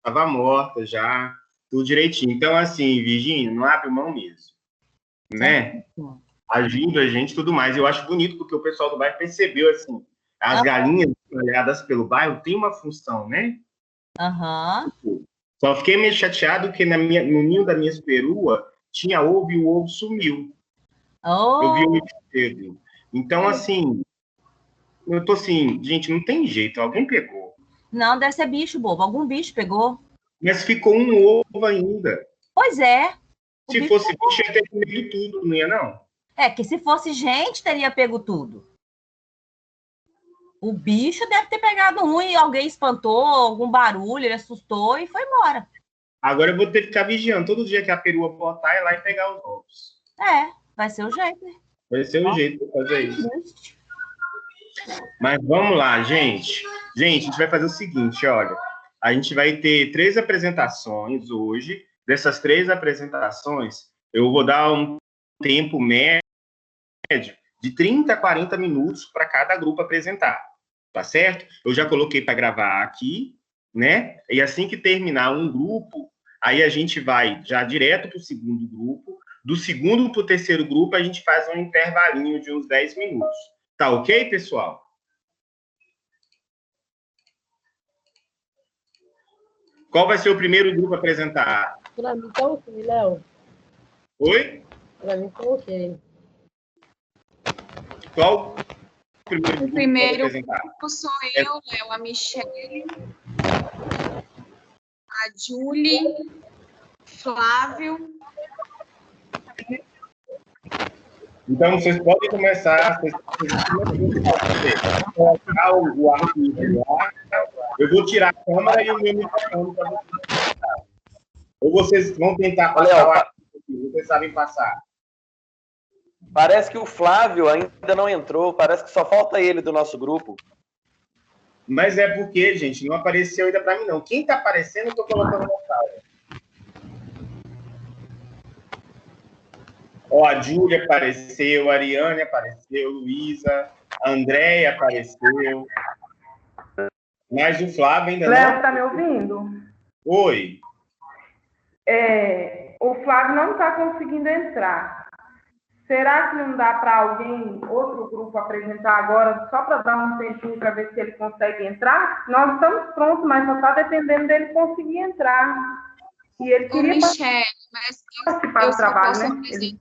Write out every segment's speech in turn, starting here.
Estava morta já, tudo direitinho. Então, assim, Virgínia, não abre mão mesmo, né? Ajuda a gente e tudo mais. Eu acho bonito porque o pessoal do bairro percebeu, assim, as galinhas espalhadas pelo bairro têm uma função, né? Aham. Só fiquei meio chateado que no ninho da minha perua tinha ovo e o ovo sumiu. Eu vi o ovo cedo. Então, assim, eu tô assim, gente, não tem jeito, alguém pegou. Não, deve ser bicho, bobo. Algum bicho pegou. Mas ficou um ovo ainda. Pois é. Se fosse bicho, ia ter comido tudo, não ia, não? É, que se fosse gente, teria pego tudo. O bicho deve ter pegado um e alguém espantou, algum barulho, ele assustou e foi embora. Agora eu vou ter que ficar vigiando. Todo dia que a perua botar, ir lá e pegar os ovos. É, vai ser o jeito. Vai ser o jeito de fazer isso. Mas vamos lá, gente. Gente, a gente vai fazer o seguinte, olha. A gente vai ter 3 apresentações hoje. Dessas 3 apresentações, eu vou dar um tempo médio de 30 a 40 minutos para cada grupo apresentar. Tá certo? Eu já coloquei para gravar aqui, né? E assim que terminar um grupo, aí a gente vai já direto para o segundo grupo. Do segundo para o terceiro grupo, a gente faz um intervalinho de uns 10 minutos. Tá ok, pessoal? Qual vai ser o primeiro grupo a apresentar? Para mim tá ok, Léo. Oi? Para mim tá ok. Qual o primeiro grupo sou eu, Léo, a Michele, a Julie, Flávio. Então, vocês podem começar. Colocar o arquivo lá. Eu vou tirar a câmera e o meu microfone para vocês. Ou vocês vão tentar passar o arquivo, vocês sabem passar. Parece que o Flávio ainda não entrou, parece que só falta ele do nosso grupo. Mas é porque, gente, não apareceu ainda para mim, não. Quem está aparecendo, eu estou colocando na sala. Ó, a Júlia apareceu, a Ariane apareceu, Luísa, a Andréia apareceu. Mas o Flávio ainda Léo, não... Léo, tá me ouvindo? Oi. O Flávio não está conseguindo entrar. Será que não dá para alguém, outro grupo, apresentar agora, só para dar um tempinho para ver se ele consegue entrar? Nós estamos prontos, mas só está dependendo dele conseguir entrar. E ele queria Michele, mas participar do trabalho, né? Ele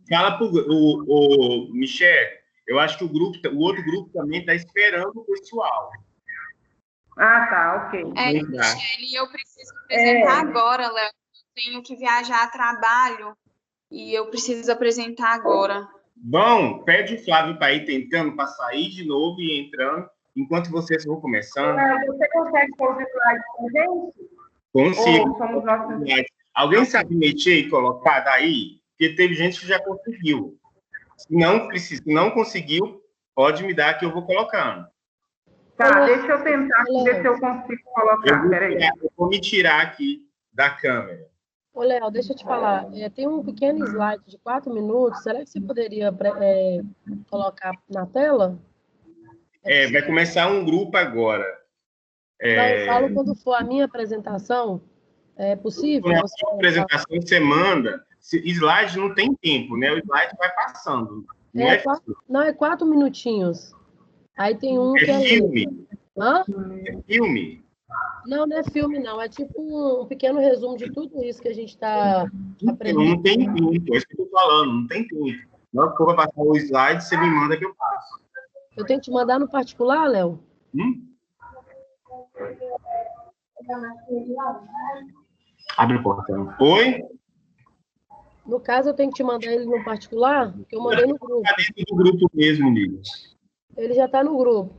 Fala para o Michel, eu acho que o outro grupo também está esperando o pessoal. Ah, tá, ok. Michele, eu preciso apresentar agora, Léo. Tenho que viajar a trabalho e eu preciso apresentar agora. Bom, pede o Flávio para ir tentando, para sair de novo e entrando, enquanto vocês vão começando. Você consegue pôr os slides com a gente? Consigo. Ou somos nós? Alguém sabe mexer e colocar daí? Porque teve gente que já conseguiu. Se não conseguiu, pode me dar que eu vou colocando. Tá, deixa eu tentar ver se eu consigo colocar. Peraí. Eu vou me tirar aqui da câmera. Ô, Léo, deixa eu te falar. Tem um pequeno slide de 4 minutos. Será que você poderia colocar na tela? Vai começar um grupo agora. Não, eu falo quando for a minha apresentação. É possível? Na sua apresentação você manda. Slide não tem tempo, né? O slide vai passando. Não, é 4 minutinhos. Aí tem um que é filme. Hã? É filme. Não, não é filme, não. É tipo um pequeno resumo de tudo isso que a gente está aprendendo. Não tem tempo, é isso que eu estou falando, não tem tempo. Na hora que eu vou passar o slide, você me manda que eu passo. Eu tenho que te mandar no particular, Léo? Abre a porta. Oi? No caso, eu tenho que te mandar ele no particular? Porque eu mandei no grupo. Está dentro do grupo mesmo, Nilo. Ele já está no grupo.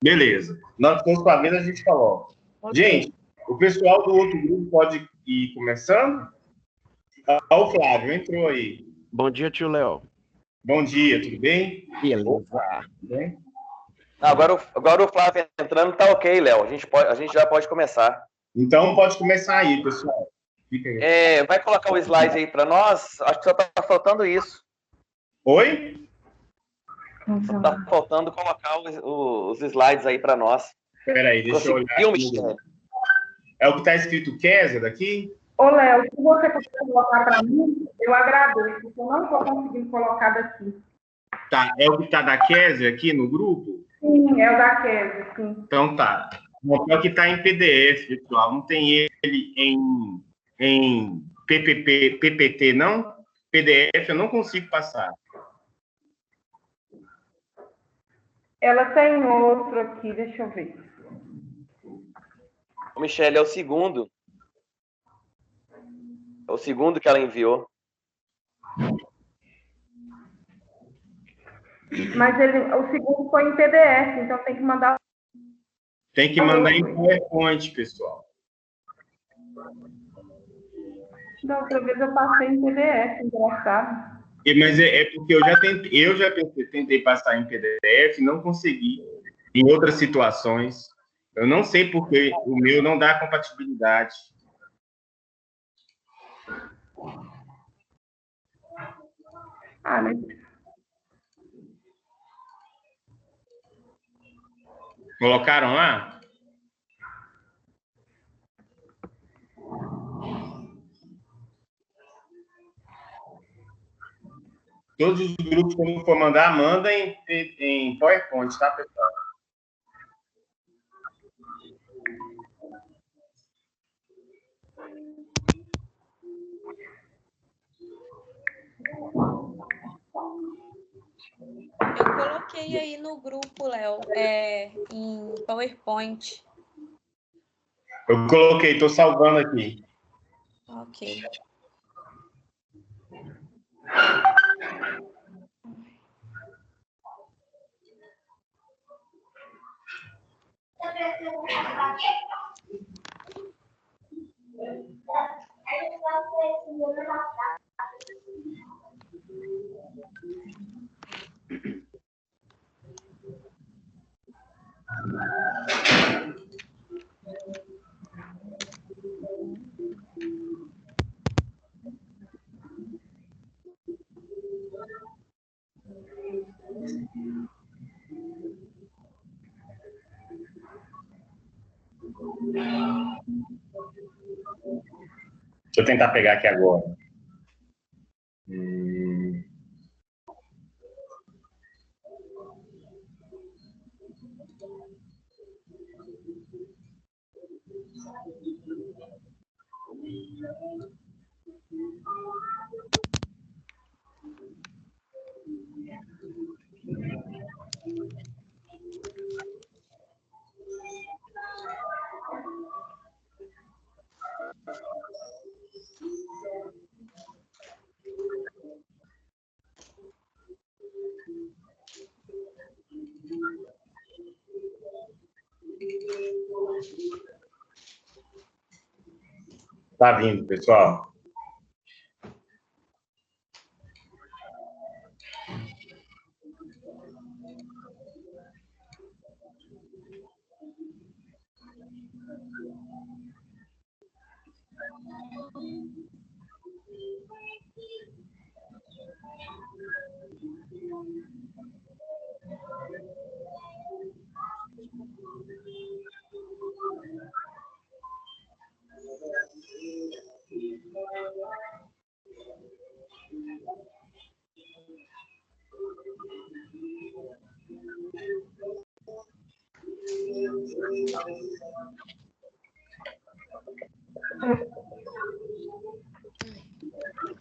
Beleza. Nós ficamos com a mesa, a gente coloca. Okay. Gente, o pessoal do outro grupo pode ir começando? O Flávio entrou aí. Bom dia, tio Léo. Bom dia, tudo bem? Beleza. Tudo bem? Agora o Flávio entrando, tá ok, Léo. A gente já pode começar. Então pode começar aí, pessoal. Fica aí. Vai colocar o slide aí para nós? Acho que só tá faltando isso. Oi? Só tá faltando colocar os slides aí para nós. Peraí, deixa eu olhar. Conseguiu, Michele? É o que está escrito Kézia daqui? Ô, Léo, se você puder colocar para mim, eu agradeço, porque eu não estou conseguindo colocar daqui. Tá, é o que está da Kézia aqui no grupo? Sim, é o da Kézia, sim. Então tá. É o que está em PDF, pessoal. Não tem ele em PPT, não? PDF eu não consigo passar. Ela tem outro aqui, deixa eu ver. Ô, Michele, é o segundo. É o segundo que ela enviou. Mas o segundo foi em PDF, então tem que mandar. Tem que mandar em PowerPoint, pessoal. Da outra vez eu passei em PDF, engraçado. Mas é porque eu já tentei passar em PDF, não consegui. Em outras situações. Eu não sei porque o meu não dá compatibilidade. Ah, mas Colocaram lá? Todos os grupos, quando for mandar, manda em PowerPoint, tá, pessoal? Eu coloquei aí no grupo, Léo, em PowerPoint. Eu coloquei, estou salvando aqui. Ok. Deixa eu tentar pegar aqui agora. Tá vindo, pessoal.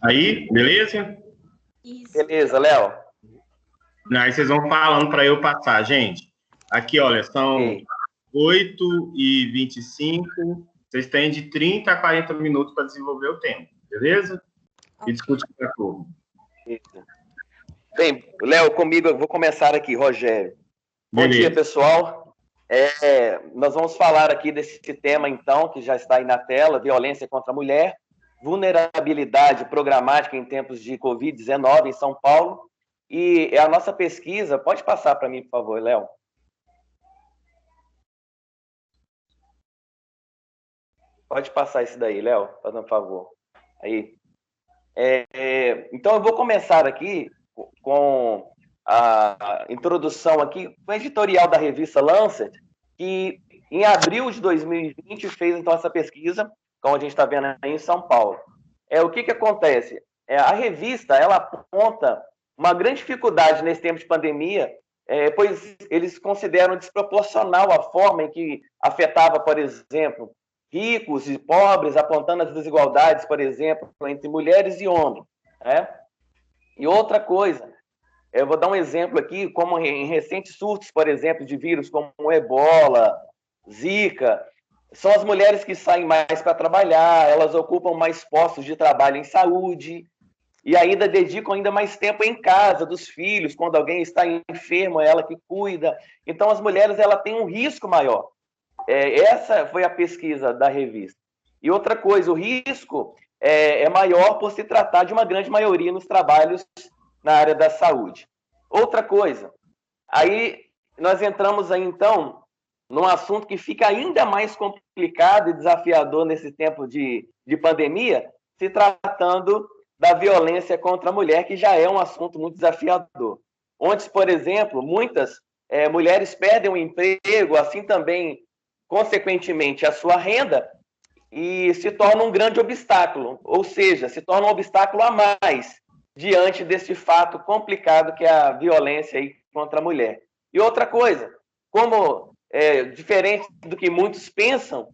Aí, beleza? Isso. Beleza, Léo. Aí vocês vão falando para eu passar, gente. Aqui, olha, são Ok. 8h25. Vocês têm de 30 a 40 minutos para desenvolver o tema, beleza? E discutir com a turma. Isso. Bem, Léo, comigo, eu vou começar aqui, Rogério. Bom dia, pessoal. Nós vamos falar aqui desse tema, então, que já está aí na tela, violência contra a mulher, vulnerabilidade programática em tempos de Covid-19 em São Paulo. E a nossa pesquisa, pode passar para mim, por favor, Léo? Pode passar isso daí, Léo, fazendo um favor. Aí. Então, eu vou começar aqui com a introdução aqui, com o editorial da revista Lancet, que em abril de 2020, fez, então, essa pesquisa, como a gente está vendo aí em São Paulo. O que acontece? A revista, ela aponta uma grande dificuldade nesse tempo de pandemia, pois eles consideram desproporcional a forma em que afetava, por exemplo, ricos e pobres, apontando as desigualdades, por exemplo, entre mulheres e homens. Né? E outra coisa, eu vou dar um exemplo aqui, como em recentes surtos, por exemplo, de vírus como o Ebola, Zika, são as mulheres que saem mais para trabalhar, elas ocupam mais postos de trabalho em saúde, e ainda dedicam ainda mais tempo em casa, dos filhos, quando alguém está enfermo, é ela que cuida. Então, as mulheres ela têm um risco maior. Essa foi a pesquisa da revista. E outra coisa, o risco é maior por se tratar de uma grande maioria nos trabalhos na área da saúde. Outra coisa, aí nós entramos aí, então, num assunto que fica ainda mais complicado e desafiador nesse tempo de pandemia, se tratando da violência contra a mulher, que já é um assunto muito desafiador. Onde, por exemplo, muitas mulheres perdem o emprego, assim também, consequentemente, a sua renda, e se torna um grande obstáculo, ou seja, se torna um obstáculo a mais diante desse fato complicado que é a violência aí contra a mulher. E outra coisa, como diferente do que muitos pensam,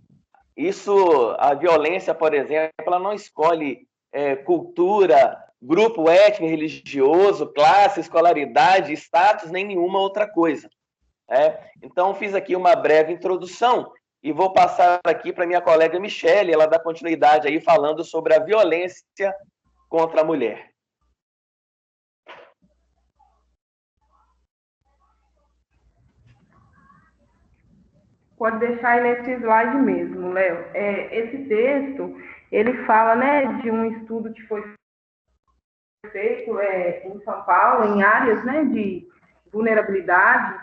a violência, por exemplo, ela não escolhe cultura, grupo étnico, religioso, classe, escolaridade, status, nem nenhuma outra coisa. Então, fiz aqui uma breve introdução e vou passar aqui para minha colega Michele, ela dá continuidade aí falando sobre a violência contra a mulher. Pode deixar aí nesse slide mesmo, Léo. Esse texto, ele fala, né, de um estudo que foi feito em São Paulo, em áreas, né, de vulnerabilidade,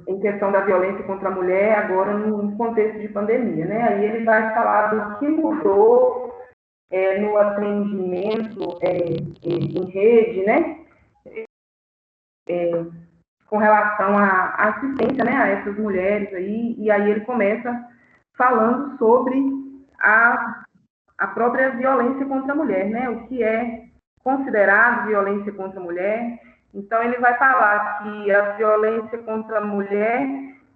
em questão da violência contra a mulher, agora no contexto de pandemia, né? Aí ele vai falar do que mudou no atendimento em rede, né? Com relação à assistência, né, a essas mulheres aí, e aí ele começa falando sobre a própria violência contra a mulher, né, o que é considerado violência contra a mulher. Então, ele vai falar que a violência contra a mulher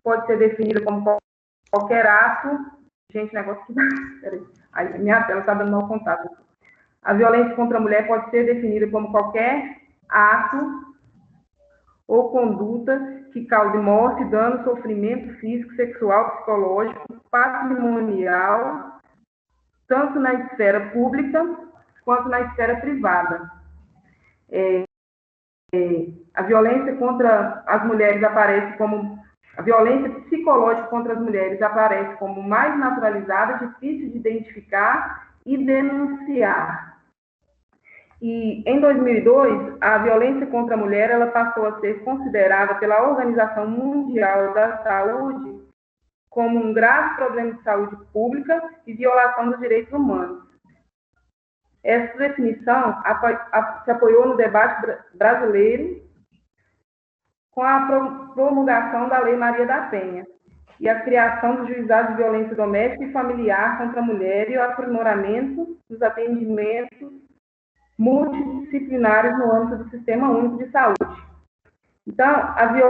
pode ser definida como qualquer ato... Gente, negócio que... Peraí. Aí, minha tela está dando mau contato. A violência contra a mulher pode ser definida como qualquer ato ou conduta que cause morte, dano, sofrimento físico, sexual, psicológico, patrimonial, tanto na esfera pública quanto na esfera privada. A violência contra as mulheres aparece como... A violência psicológica contra as mulheres aparece como mais naturalizada, difícil de identificar e denunciar. E, em 2002, a violência contra a mulher ela passou a ser considerada pela Organização Mundial da Saúde como um grave problema de saúde pública e violação dos direitos humanos. Essa definição se apoiou no debate brasileiro com a promulgação da Lei Maria da Penha e a criação do Juizado de Violência Doméstica e Familiar contra a Mulher e o aprimoramento dos atendimentos multidisciplinares no âmbito do Sistema Único de Saúde. Então, a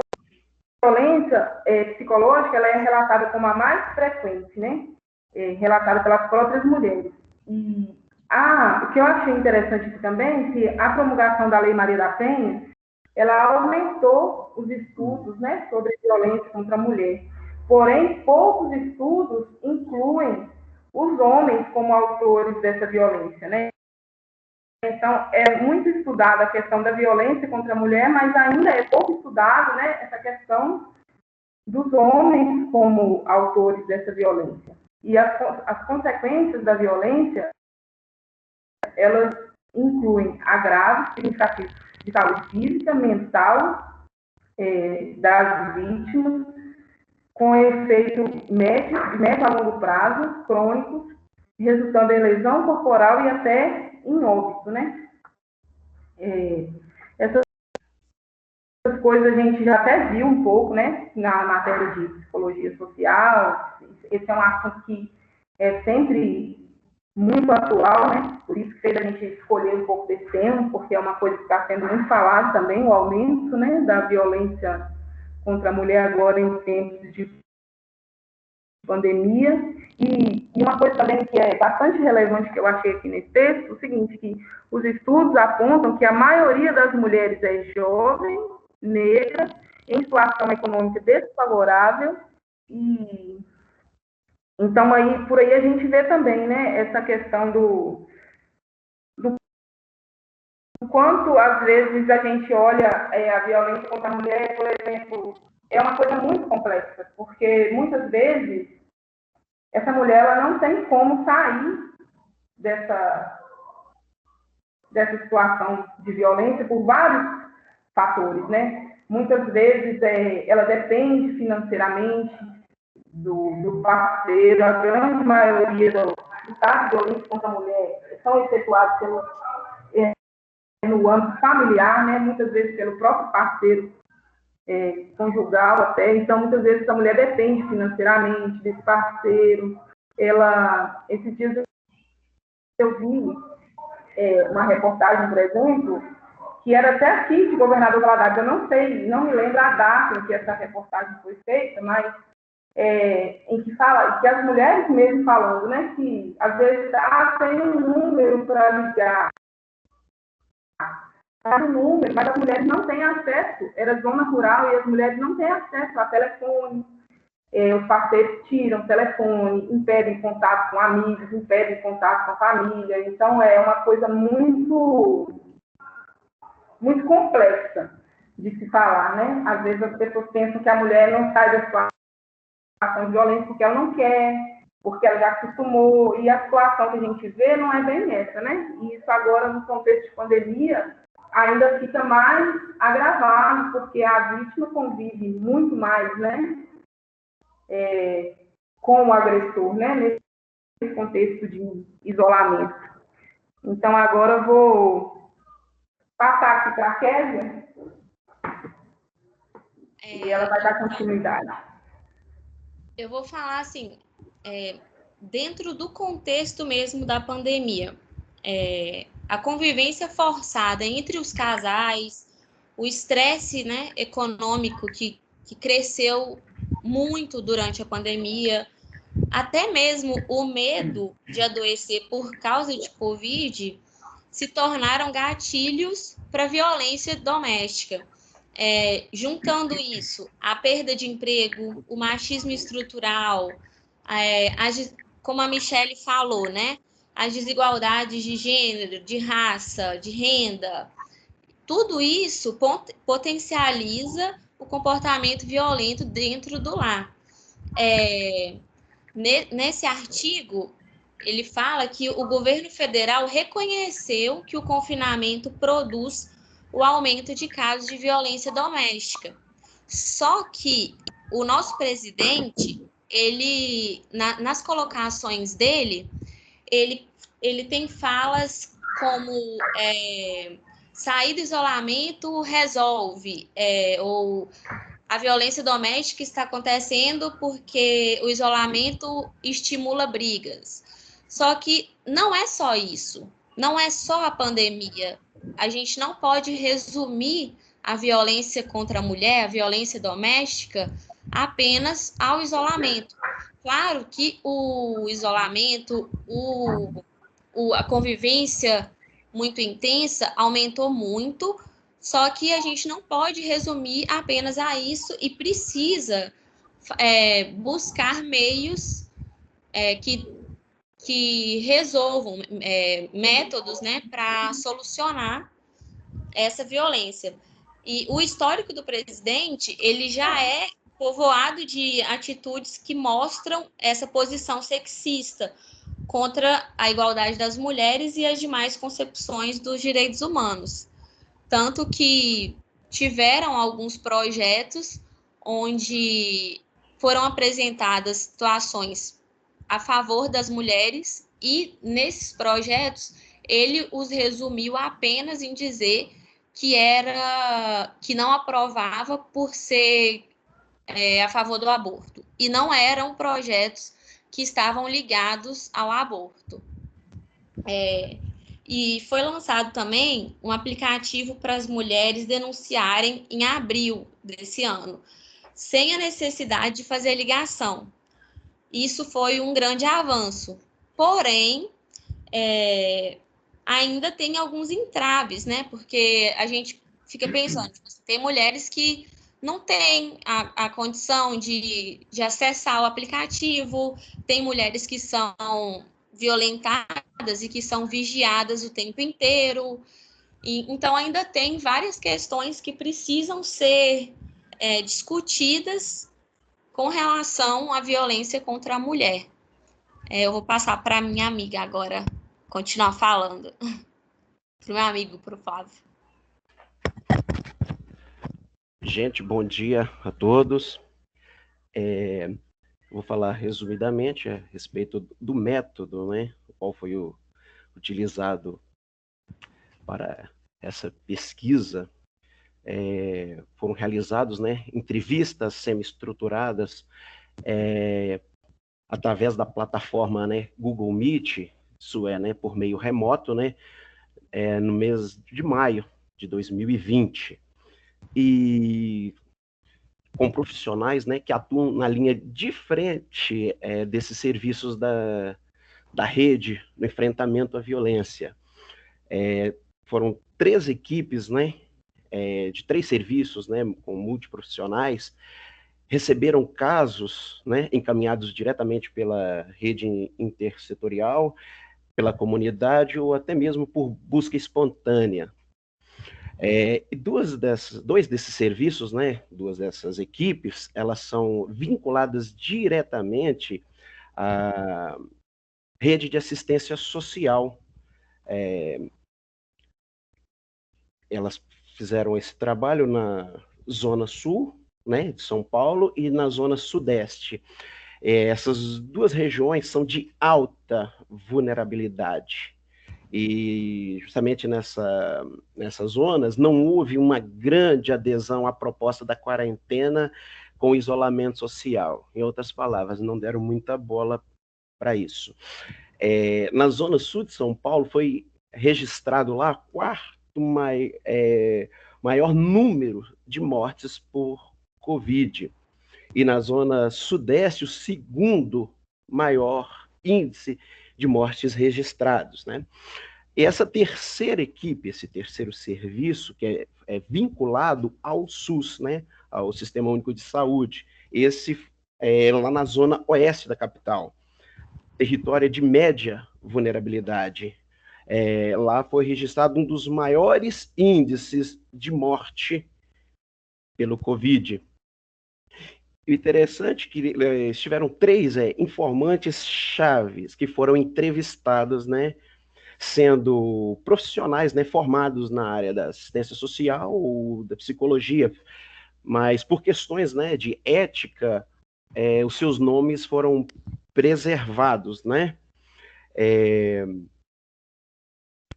violência psicológica ela é relatada como a mais frequente, né? Relatada pelas próprias mulheres. E o que eu achei interessante aqui também, que a promulgação da Lei Maria da Penha, ela aumentou os estudos, né, sobre violência contra a mulher. Porém, poucos estudos incluem os homens como autores dessa violência, né? Então, é muito estudada a questão da violência contra a mulher, mas ainda é pouco estudado, né, essa questão dos homens como autores dessa violência. E as consequências da violência, elas incluem agravos significativos de saúde física, mental das vítimas, com efeito médio a longo prazo, crônicos, resultando em lesão corporal e até em óbito, né? Essas muitas coisas a gente já até viu um pouco, né, na matéria de psicologia social. Esse é um assunto que é sempre muito atual, né? Por isso que fez a gente escolher um pouco desse tema, porque é uma coisa que está sendo muito falada também, o aumento, né, da violência contra a mulher agora em tempos de pandemia. E uma coisa também que é bastante relevante que eu achei aqui nesse texto, é o seguinte, que os estudos apontam que a maioria das mulheres é jovem, negra, em situação econômica desfavorável, e então aí, por aí a gente vê também, né, essa questão do quanto às vezes a gente olha a violência contra a mulher, por exemplo, é uma coisa muito complexa, porque muitas vezes essa mulher ela não tem como sair dessa situação de violência por vários fatores, né? Muitas vezes ela depende financeiramente do parceiro, a grande maioria dos casos de violência contra a mulher são efetuados no âmbito familiar, né? Muitas vezes pelo próprio parceiro conjugal até. Então, muitas vezes essa mulher depende financeiramente desse parceiro. Esses dias eu vi uma reportagem, por exemplo, que era até aqui de Governador Valadares. Eu não sei, não me lembro a data em que essa reportagem foi feita, mas em que fala, que as mulheres mesmo falando, né, que às vezes tem um número para ligar, número, mas as mulheres não têm acesso, era zona rural e as mulheres não têm acesso a telefone, os parceiros tiram o telefone, impedem contato com amigos, impedem contato com a família, então é uma coisa muito, muito complexa de se falar, né? Às vezes as pessoas pensam que a mulher não sai da situação de violência porque ela não quer, porque ela já acostumou, e a situação que a gente vê não é bem essa, né? E isso agora, no contexto de pandemia, ainda fica mais agravado, porque a vítima convive muito mais, né, com o agressor, né, nesse contexto de isolamento. Então, agora eu vou passar aqui para a Kézia, e ela vai dar continuidade. Eu vou falar assim, dentro do contexto mesmo da pandemia, a convivência forçada entre os casais, o estresse, né, econômico que cresceu muito durante a pandemia, até mesmo o medo de adoecer por causa de Covid, se tornaram gatilhos para violência doméstica. Juntando isso, a perda de emprego, o machismo estrutural, como a Michele falou, né? As desigualdades de gênero, de raça, de renda, tudo isso potencializa o comportamento violento dentro do lar. Nesse artigo, ele fala que o governo federal reconheceu que o confinamento produz o aumento de casos de violência doméstica. Só que o nosso presidente, ele, nas colocações dele, ele tem falas como sair do isolamento resolve, ou a violência doméstica está acontecendo porque o isolamento estimula brigas. Só que não é só isso, não é só a pandemia. A gente não pode resumir a violência contra a mulher, a violência doméstica, apenas ao isolamento. Claro que o isolamento, a convivência muito intensa aumentou muito, só que a gente não pode resumir apenas a isso e precisa buscar meios que resolvam, métodos, né, para solucionar essa violência. E o histórico do presidente, ele já é povoado de atitudes que mostram essa posição sexista contra a igualdade das mulheres e as demais concepções dos direitos humanos. Tanto que tiveram alguns projetos onde foram apresentadas situações a favor das mulheres e, nesses projetos, ele os resumiu apenas em dizer que não aprovava por ser a favor do aborto. E não eram projetos que estavam ligados ao aborto. E foi lançado também um aplicativo para as mulheres denunciarem em abril desse ano, sem a necessidade de fazer ligação. Isso foi um grande avanço. Porém, ainda tem alguns entraves, né? Porque a gente fica pensando, tem mulheres que não têm a condição de acessar o aplicativo, tem mulheres que são violentadas e que são vigiadas o tempo inteiro. Então, ainda tem várias questões que precisam ser discutidas com relação à violência contra a mulher. Eu vou passar para a minha amiga agora continuar falando. Para o meu amigo, para o Flávio. Gente, bom dia a todos. Vou falar resumidamente a respeito do método, né, qual foi utilizado para essa pesquisa. Foram realizados, né, entrevistas semi-estruturadas através da plataforma, né, Google Meet, isso né, por meio remoto, né, no mês de maio de 2020. E com profissionais, né, que atuam na linha de frente desses serviços da rede no enfrentamento à violência. Foram 3 equipes, né, de 3 serviços, né, com multiprofissionais, receberam casos, né, encaminhados diretamente pela rede intersetorial, pela comunidade ou até mesmo por busca espontânea. Dois desses serviços, né, 2 dessas equipes, elas são vinculadas diretamente à rede de assistência social. Elas fizeram esse trabalho na Zona Sul, né, de São Paulo, e na Zona Sudeste. Essas 2 regiões são de alta vulnerabilidade. E justamente nessas zonas não houve uma grande adesão à proposta da quarentena com isolamento social. Em outras palavras, não deram muita bola para isso. Na Zona Sul de São Paulo foi registrado lá o 4º maior número de mortes por Covid. E na Zona Sudeste, o 2º maior índice de mortes registrados, né? E essa terceira equipe, esse terceiro serviço, que é vinculado ao SUS, né, ao Sistema Único de Saúde, esse lá na zona oeste da capital, território de média vulnerabilidade. Lá foi registrado um dos maiores índices de morte pelo Covid. O interessante é que tiveram 3 informantes chaves que foram entrevistados, né, sendo profissionais, né, formados na área da assistência social ou da psicologia, mas por questões, né, de ética, os seus nomes foram preservados, né?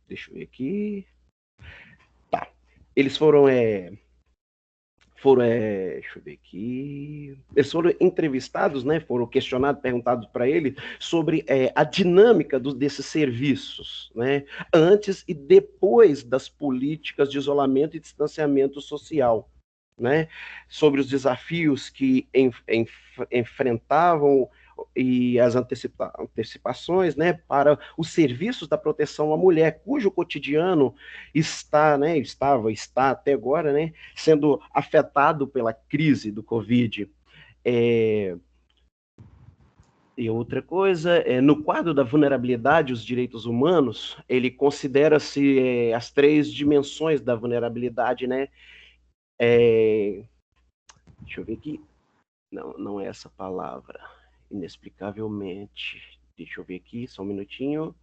Deixa eu ver aqui. Tá. Eles foram deixa eu ver aqui, eles foram entrevistados, né, foram questionados, perguntados para ele sobre a dinâmica desses serviços, né, antes e depois das políticas de isolamento e distanciamento social, né, sobre os desafios que enfrentavam e as antecipações, né, para os serviços da proteção à mulher, cujo cotidiano está até agora, né, sendo afetado pela crise do Covid. E outra coisa, no quadro da vulnerabilidade, os direitos humanos, ele considera-se as 3 dimensões da vulnerabilidade, né? Deixa eu ver aqui. Não é essa palavra. Inexplicavelmente. Deixa eu ver aqui, só um minutinho.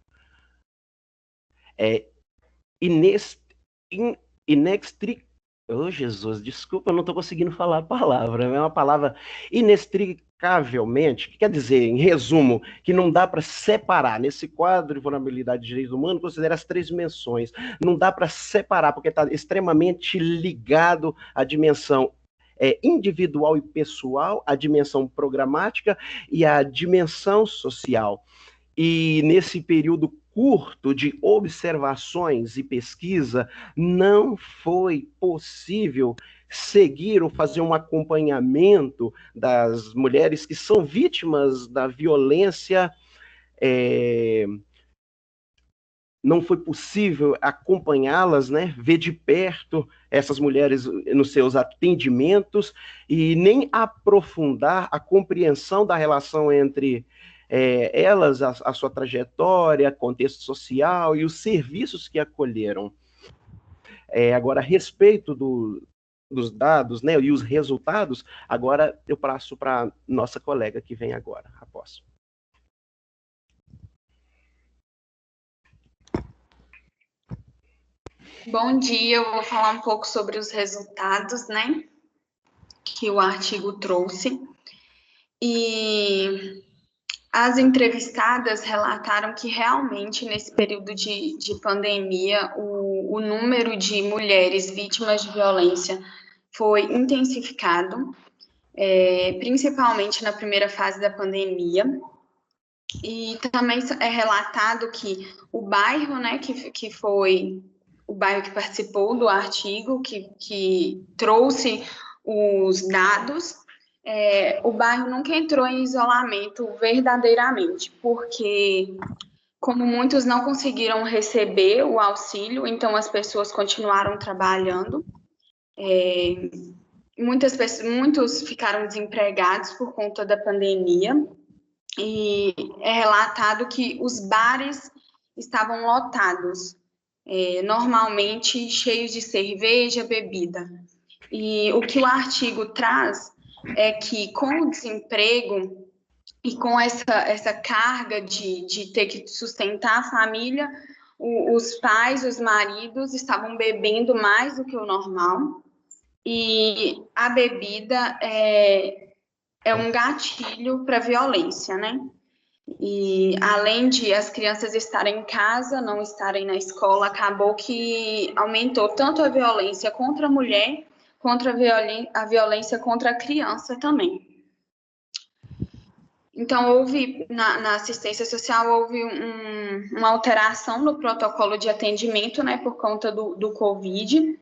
Oh, Jesus, desculpa, eu não estou conseguindo falar a palavra. É uma palavra inextricavelmente, que quer dizer, em resumo, que não dá para separar, nesse quadro de vulnerabilidade de direitos humanos, considera as três dimensões, não dá para separar, porque está extremamente ligado à dimensão individual e pessoal, à dimensão programática e à dimensão social. E nesse período curto de observações e pesquisa, não foi possível seguir ou fazer um acompanhamento das mulheres que são vítimas da violência. Não foi possível acompanhá-las, né, ver de perto essas mulheres nos seus atendimentos e nem aprofundar a compreensão da relação entre elas, a sua trajetória, contexto social e os serviços que acolheram. Agora, a respeito dos dados, né, e os resultados, agora eu passo para nossa colega que vem agora, após. Bom dia, eu vou falar um pouco sobre os resultados, né, que o artigo trouxe. E as entrevistadas relataram que realmente nesse período de pandemia o número de mulheres vítimas de violência foi intensificado, principalmente na primeira fase da pandemia. E também é relatado que o bairro, né, que foi o bairro que participou do artigo, que trouxe os dados, o bairro nunca entrou em isolamento verdadeiramente, porque como muitos não conseguiram receber o auxílio, então as pessoas continuaram trabalhando. Muitos ficaram desempregados por conta da pandemia, e é relatado que os bares estavam lotados, normalmente cheios de cerveja, bebida. E o que o artigo traz é que com o desemprego e com essa carga de ter que sustentar a família, os pais, os maridos estavam bebendo mais do que o normal, e a bebida é um gatilho para violência, né? E além de as crianças estarem em casa, não estarem na escola, acabou que aumentou tanto a violência contra a mulher, quanto a violência contra a criança também. Então, houve, na assistência social, houve uma alteração no protocolo de atendimento, né, por conta do Covid,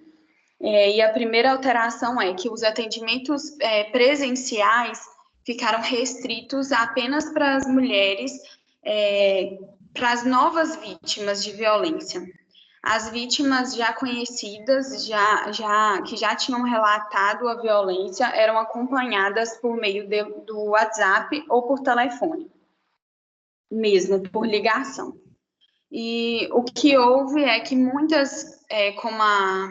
e a primeira alteração é que os atendimentos presenciais ficaram restritos apenas para as mulheres, para as novas vítimas de violência. As vítimas já conhecidas, que já tinham relatado a violência, eram acompanhadas por meio do WhatsApp ou por telefone, mesmo por ligação. E o que houve é que muitas, como a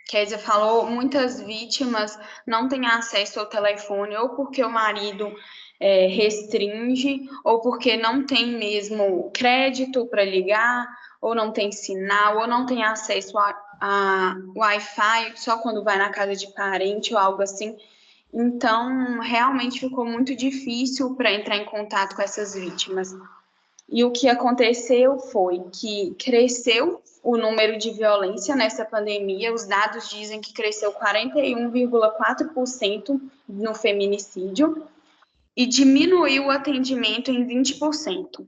Kézia falou, muitas vítimas não têm acesso ao telefone, ou porque o marido restringe, ou porque não tem mesmo crédito para ligar, ou não tem sinal, ou não tem acesso a Wi-Fi, só quando vai na casa de parente ou algo assim. Então, realmente ficou muito difícil para entrar em contato com essas vítimas. E o que aconteceu foi que cresceu o número de violência nessa pandemia. Os dados dizem que cresceu 41,4% no feminicídio e diminuiu o atendimento em 20%.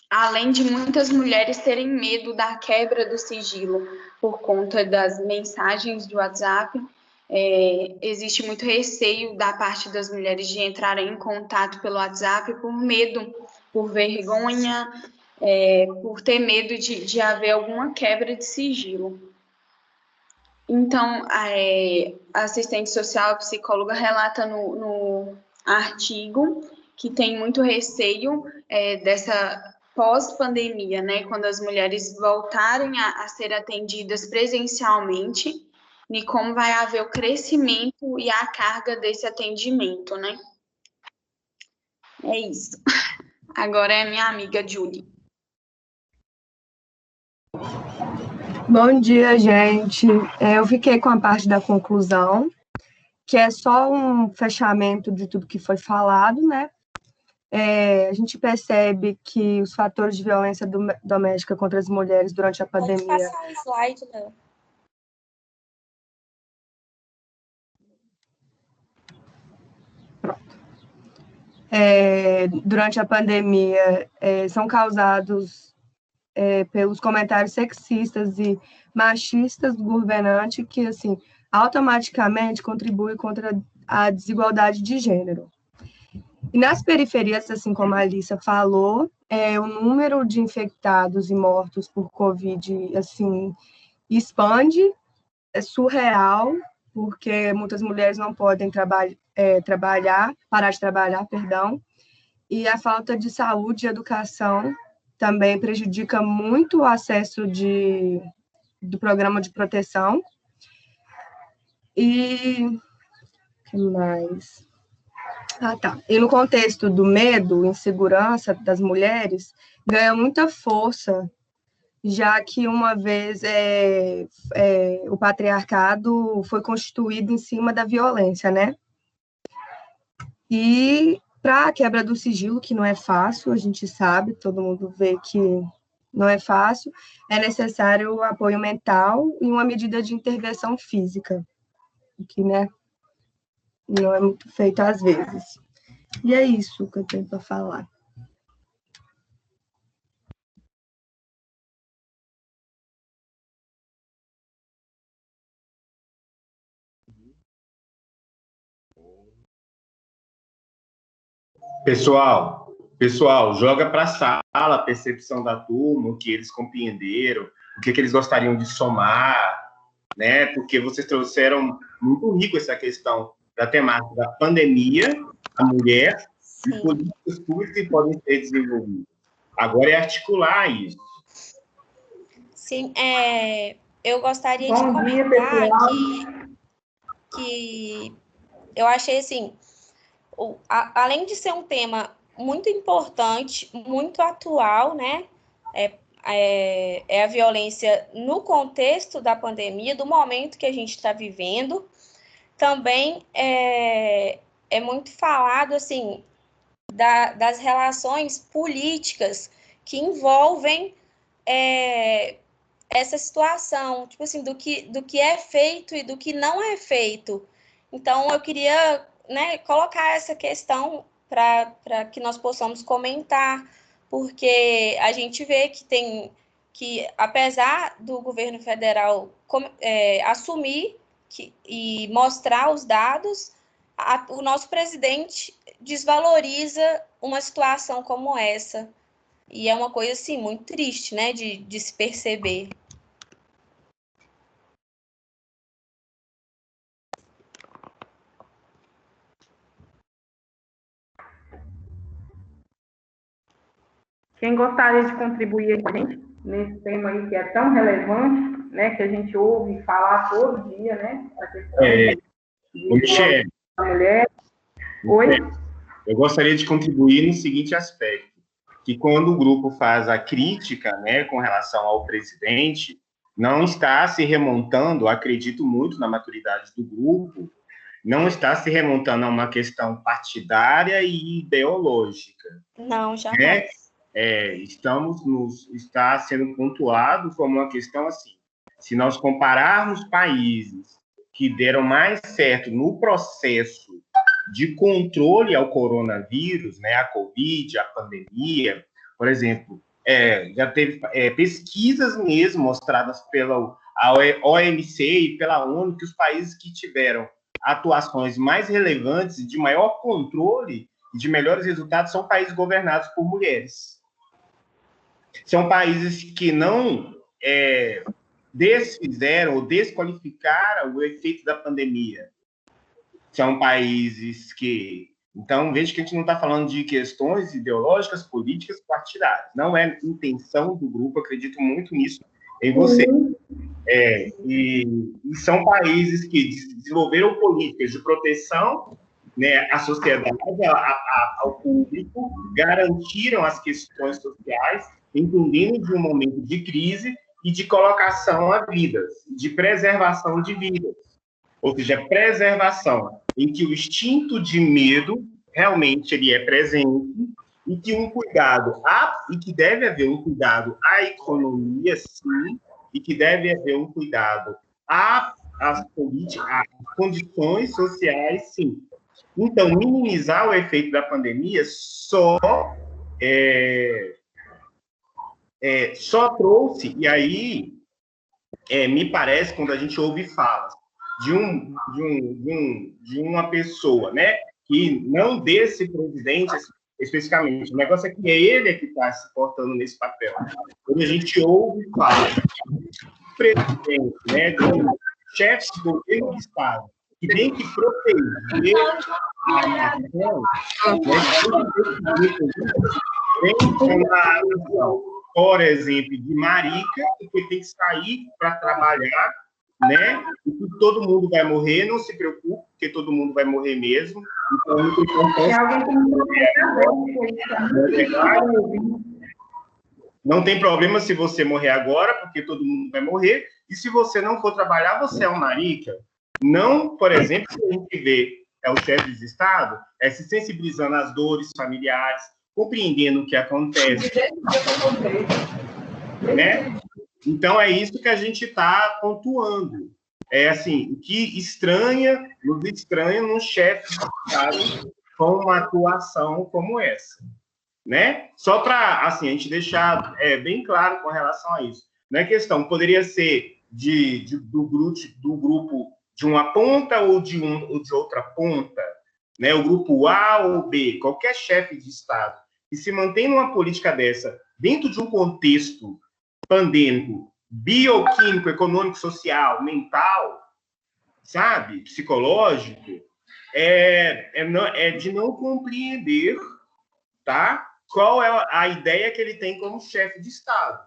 Além de muitas mulheres terem medo da quebra do sigilo por conta das mensagens de WhatsApp, existe muito receio da parte das mulheres de entrarem em contato pelo WhatsApp por medo, por vergonha, por ter medo de haver alguma quebra de sigilo. Então, a assistente social, a psicóloga, relata no artigo que tem muito receio dessa pós-pandemia, né, quando as mulheres voltarem a ser atendidas presencialmente, e como vai haver o crescimento e a carga desse atendimento, né? É isso. Agora é a minha amiga Julie. Bom dia, gente. Eu fiquei com a parte da conclusão, que é só um fechamento de tudo que foi falado, né? A gente percebe que os fatores de violência doméstica contra as mulheres durante a pandemia... Pode passar o slide, Léo. Durante a pandemia são causados pelos comentários sexistas e machistas do governante que, assim, automaticamente contribui contra a desigualdade de gênero. E nas periferias, assim como a Alissa falou, o número de infectados e mortos por Covid, assim, expande, é surreal, porque muitas mulheres não podem parar de trabalhar, perdão, e a falta de saúde e educação também prejudica muito o acesso do programa de proteção. E o que mais? E no contexto do medo, insegurança das mulheres, ganha muita força, já que uma vez o patriarcado foi constituído em cima da violência, né? E para a quebra do sigilo, que não é fácil, a gente sabe, todo mundo vê que não é fácil, é necessário apoio mental e uma medida de intervenção física, que, né, não é muito feito às vezes. E é isso que eu tenho para falar. Pessoal, joga para a sala a percepção da turma, o que eles compreenderam, o que eles gostariam de somar, né? Porque vocês trouxeram muito rico essa questão da temática da pandemia, a mulher, e políticas públicas que podem ser desenvolvidas. Agora é articular isso. Sim, eu gostaria de comentar que eu achei, assim, além de ser um tema muito importante, muito atual, né? A violência no contexto da pandemia, do momento que a gente está vivendo. Também é muito falado, assim, das relações políticas que envolvem essa situação, tipo assim, do que é feito e do que não é feito. Então, eu queria, né, colocar essa questão para que nós possamos comentar, porque a gente vê que apesar do governo federal assumir e mostrar os dados, o nosso presidente desvaloriza uma situação como essa. E é uma coisa, assim, muito triste, né, de se perceber. Quem gostaria de contribuir aqui nesse tema aí que é tão relevante, né, que a gente ouve falar todo dia, né? A questão Michele, da mulher. Oi? Eu gostaria de contribuir no seguinte aspecto, que quando o grupo faz a crítica, né, com relação ao presidente, não está se remontando, acredito muito na maturidade do grupo, não está se remontando a uma questão partidária e ideológica. Não, jamais. Né? Está sendo pontuado como uma questão assim, se nós compararmos países que deram mais certo no processo de controle ao coronavírus, né, a Covid, a pandemia, por exemplo, já teve pesquisas mesmo mostradas pela OMC e pela ONU que os países que tiveram atuações mais relevantes, de maior controle e de melhores resultados, são países governados por mulheres. São países que não desfizeram ou desqualificaram o efeito da pandemia. São países que... Então, veja que a gente não está falando de questões ideológicas, políticas, partidárias. Não é intenção do grupo, acredito muito nisso em você. E são países que desenvolveram políticas de proteção, né, à sociedade, ao público, garantiram as questões sociais, entendendo de um momento de crise e de colocação a vidas, de preservação de vidas. ou seja, preservação, em que o instinto de medo realmente ele é presente e que um cuidado e que deve haver um cuidado à economia, sim, e que deve haver um cuidado às políticas, às condições sociais, sim. Então, minimizar o efeito da pandemia só trouxe, e aí me parece, quando a gente ouve falas de uma pessoa, né, que não desse presidente especificamente, o negócio é que é ele que está se portando nesse papel. Quando a gente ouve falar de presidente, né, de um chefe de governo de Estado, que tem que proteger a nação, tem uma nação, por exemplo, de marica, que tem que sair para trabalhar, né? E que todo mundo vai morrer, não se preocupe, porque todo mundo vai morrer mesmo. Então, não tem problema se você morrer agora, porque todo mundo vai morrer. E se você não for trabalhar, você é um marica. Não, por exemplo, se a gente vê o chefe de Estado se sensibilizando às dores familiares, compreendendo o que acontece, né? Então, é isso que a gente está pontuando. É assim, o que nos estranha num chefe de Estado com uma atuação como essa, né? Só para, assim, a gente deixar bem claro com relação a isso. Não é questão, poderia ser do grupo de uma ponta ou de outra ponta, né? O grupo A ou B, qualquer chefe de Estado que se mantém numa política dessa, dentro de um contexto pandêmico, bioquímico, econômico, social, mental, sabe, psicológico, de não compreender, tá? Qual é a ideia que ele tem como chefe de Estado.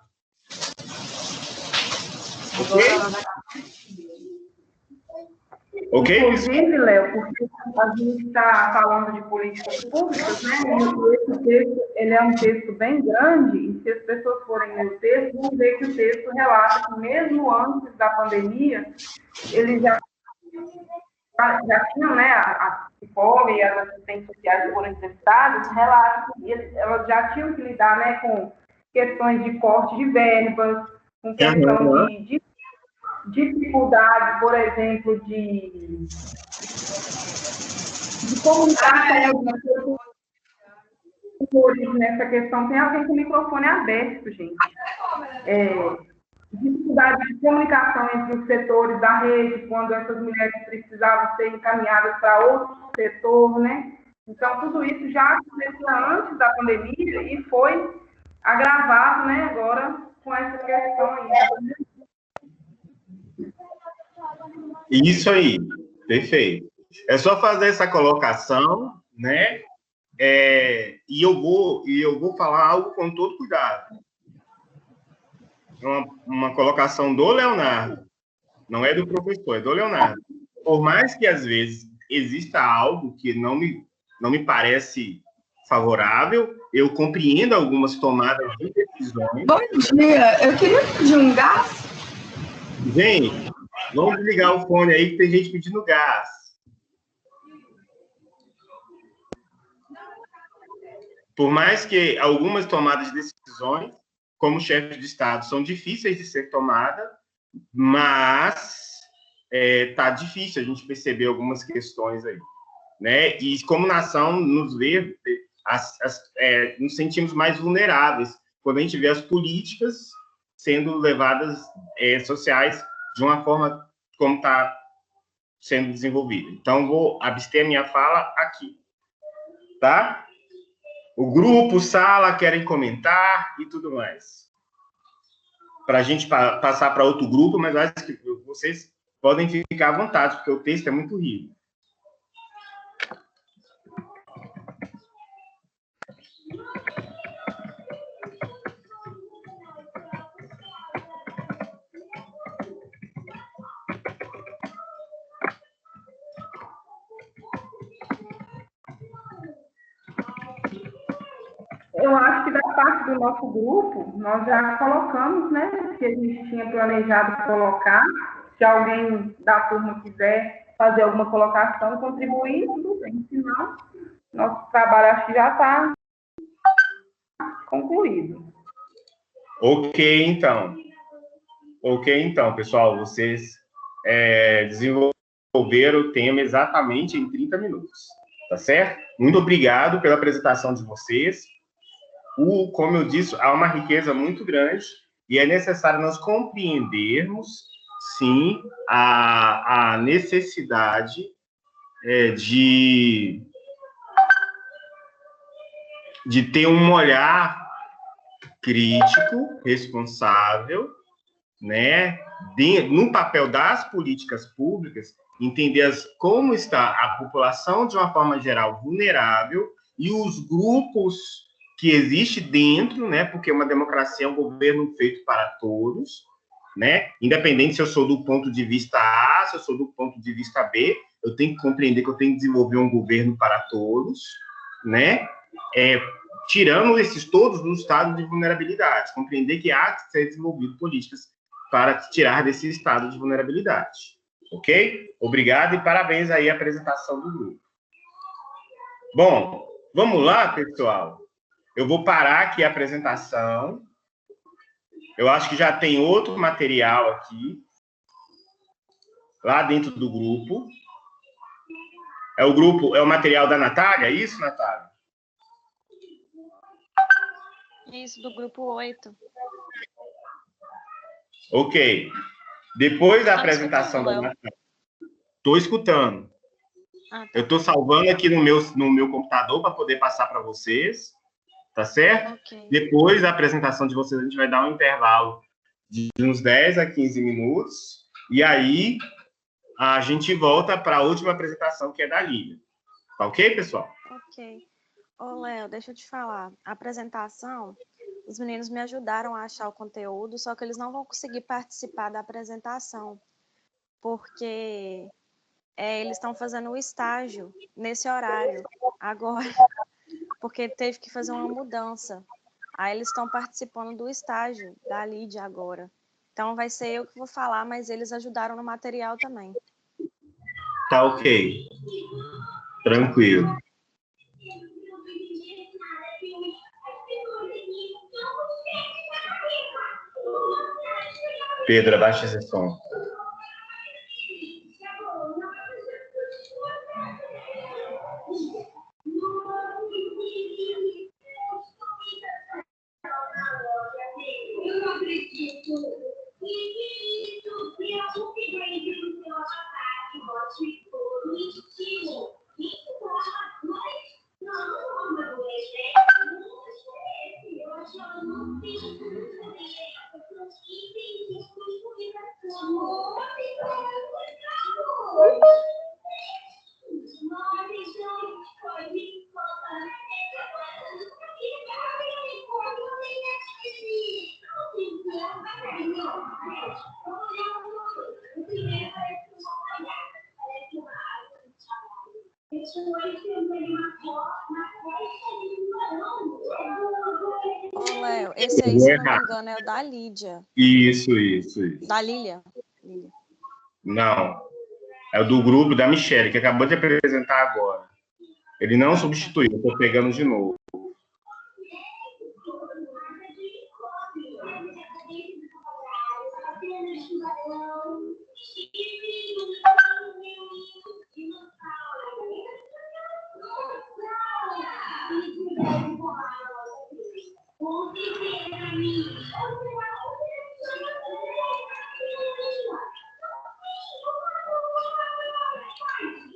Ok? Inclusive, Léo, porque a gente está falando de políticas públicas, né? E esse texto, ele é um texto bem grande, e se as pessoas forem ler o texto, vão ver que o texto relata que mesmo antes da pandemia, eles já tinham, né, a psicóloga e as assistentes sociais foram entrevistadas, relatam que elas já tinham que lidar, né, com questões de corte de verbas, com questão de dificuldade, por exemplo, de comunicação nessa questão. Tem alguém com o microfone aberto, gente. Dificuldade de comunicação entre os setores da rede, quando essas mulheres precisavam ser encaminhadas para outro setor, né? Então, tudo isso já acontecia antes da pandemia e foi agravado, né, agora com essa questão aí. Isso aí, perfeito. É só fazer essa colocação, né? E eu vou falar algo com todo cuidado. Uma colocação do Leonardo, não é do professor, é do Leonardo. Por mais que às vezes exista algo que não me parece favorável, eu compreendo algumas tomadas de decisões. Bom dia, eu queria pedir um gás. Gente, vamos desligar o fone aí, que tem gente pedindo gás. Por mais que algumas tomadas de decisões, como chefe de Estado, são difíceis de ser tomadas, mas tá difícil a gente perceber algumas questões aí, né? E como nação, nos sentimos mais vulneráveis quando a gente vê as políticas sendo levadas sociais de uma forma como está sendo desenvolvida. Então, vou abster a minha fala aqui, tá? O grupo, sala, querem comentar e tudo mais. Para a gente passar para outro grupo, mas acho que vocês podem ficar à vontade, porque o texto é muito rico. Eu acho que da parte do nosso grupo, nós já colocamos, né, que a gente tinha planejado colocar. Se alguém da turma quiser fazer alguma colocação, contribuir, tudo bem. Senão, nosso trabalho acho que já está concluído. Ok, então. Ok, então, pessoal, vocês desenvolveram o tema exatamente em 30 minutos, tá certo? Muito obrigado pela apresentação de vocês. Como eu disse, há uma riqueza muito grande e é necessário nós compreendermos, sim, a necessidade de ter um olhar crítico, responsável, né, no papel das políticas públicas, entender como está a população de uma forma geral vulnerável e os grupos que existem dentro, né, porque uma democracia é um governo feito para todos, né, independente se eu sou do ponto de vista A, se eu sou do ponto de vista B, eu tenho que compreender que eu tenho que desenvolver um governo para todos, né, tirando esses todos no estado de vulnerabilidade, compreender que há que ser desenvolvido políticas para tirar desse estado de vulnerabilidade. Ok? Obrigado e parabéns aí à apresentação do grupo. Bom, vamos lá, pessoal. Eu vou parar aqui a apresentação. Eu acho que já tem outro material aqui, lá dentro do grupo. É o material da Natália, é isso, Natália? Isso, do grupo 8. Ok. Depois da apresentação da Natália. Estou escutando. Ah, tá. Eu estou salvando aqui no meu computador para poder passar para vocês, tá certo? Okay. Depois da apresentação de vocês, a gente vai dar um intervalo de uns 10 a 15 minutos, e aí a gente volta para a última apresentação, que é da Lília. Tá ok, pessoal? Ok. Ô, Léo, deixa eu te falar. A apresentação, os meninos me ajudaram a achar o conteúdo, só que eles não vão conseguir participar da apresentação, porque eles estão fazendo o estágio nesse horário agora, porque teve que fazer uma mudança. Aí eles estão participando do estágio da Lídia agora. Então vai ser eu que vou falar, mas eles ajudaram no material também. Tá ok. Tranquilo. Pedro, abaixa esse som. Ô, Léo, esse aí, se não me engano, é o da Lídia. Isso. Da Lília. Não. É o do grupo da Michelle, que acabou de apresentar agora. Ele não substituiu, eu estou pegando de novo.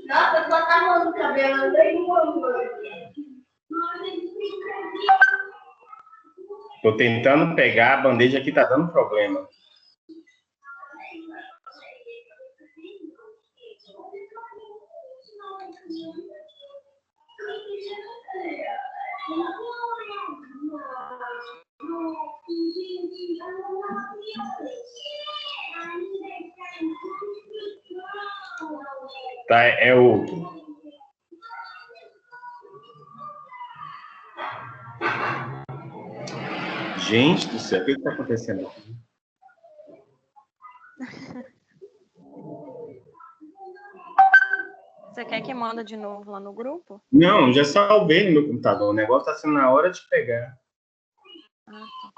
Nossa, eu tô acabando o cabelo, eu dei Tô tentando pegar a bandeja aqui, tá dando problema. Tá, é outro. Gente do céu, o que está acontecendo aqui? manda de novo lá no grupo? Não, já salvei no meu computador. O negócio tá sendo na hora de pegar. Ah, tá.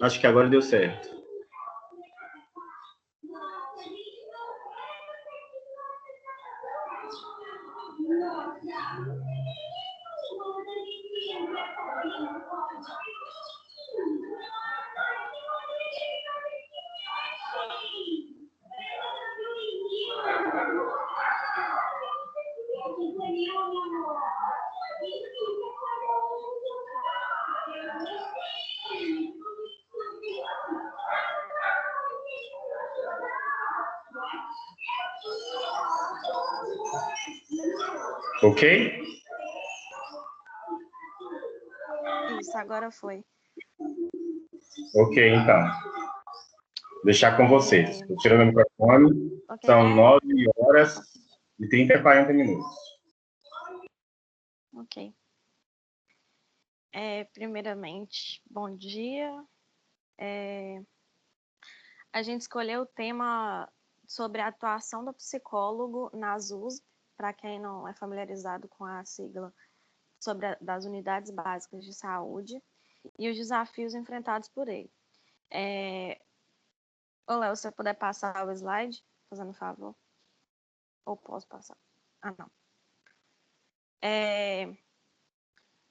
Acho que agora deu certo. Ok? Isso, agora foi. Ok, então. Deixar com vocês. Estou tirando o microfone. Ok, São 9h30 e 40 minutos. Ok. Primeiramente, bom dia. A gente escolheu o tema sobre a atuação do psicólogo nas USP, para quem não é familiarizado com a sigla das unidades básicas de saúde e os desafios enfrentados por ele. Ô, Léo, se você puder passar o slide, fazendo um favor. Ou posso passar? Ah, não.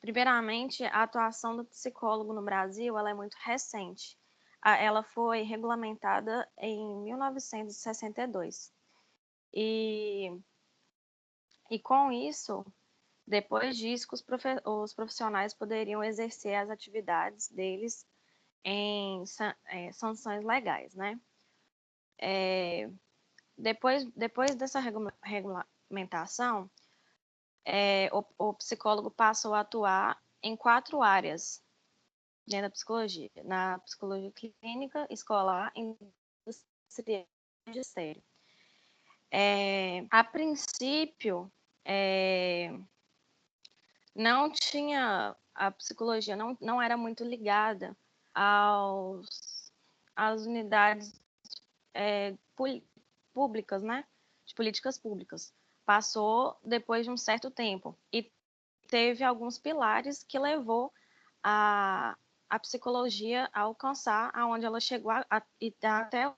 Primeiramente, a atuação do psicólogo no Brasil ela é muito recente. Ela foi regulamentada em 1962. E com isso, depois disso, os profissionais poderiam exercer as atividades deles em sanções legais, né? Depois dessa regulamentação, o psicólogo passou a atuar em 4 áreas dentro da psicologia: na psicologia clínica, escolar, industrial e magistério. A princípio, não tinha, a psicologia não era muito ligada às unidades públicas, né? De políticas públicas. Passou depois de um certo tempo e teve alguns pilares que levou a psicologia a alcançar aonde ela chegou e até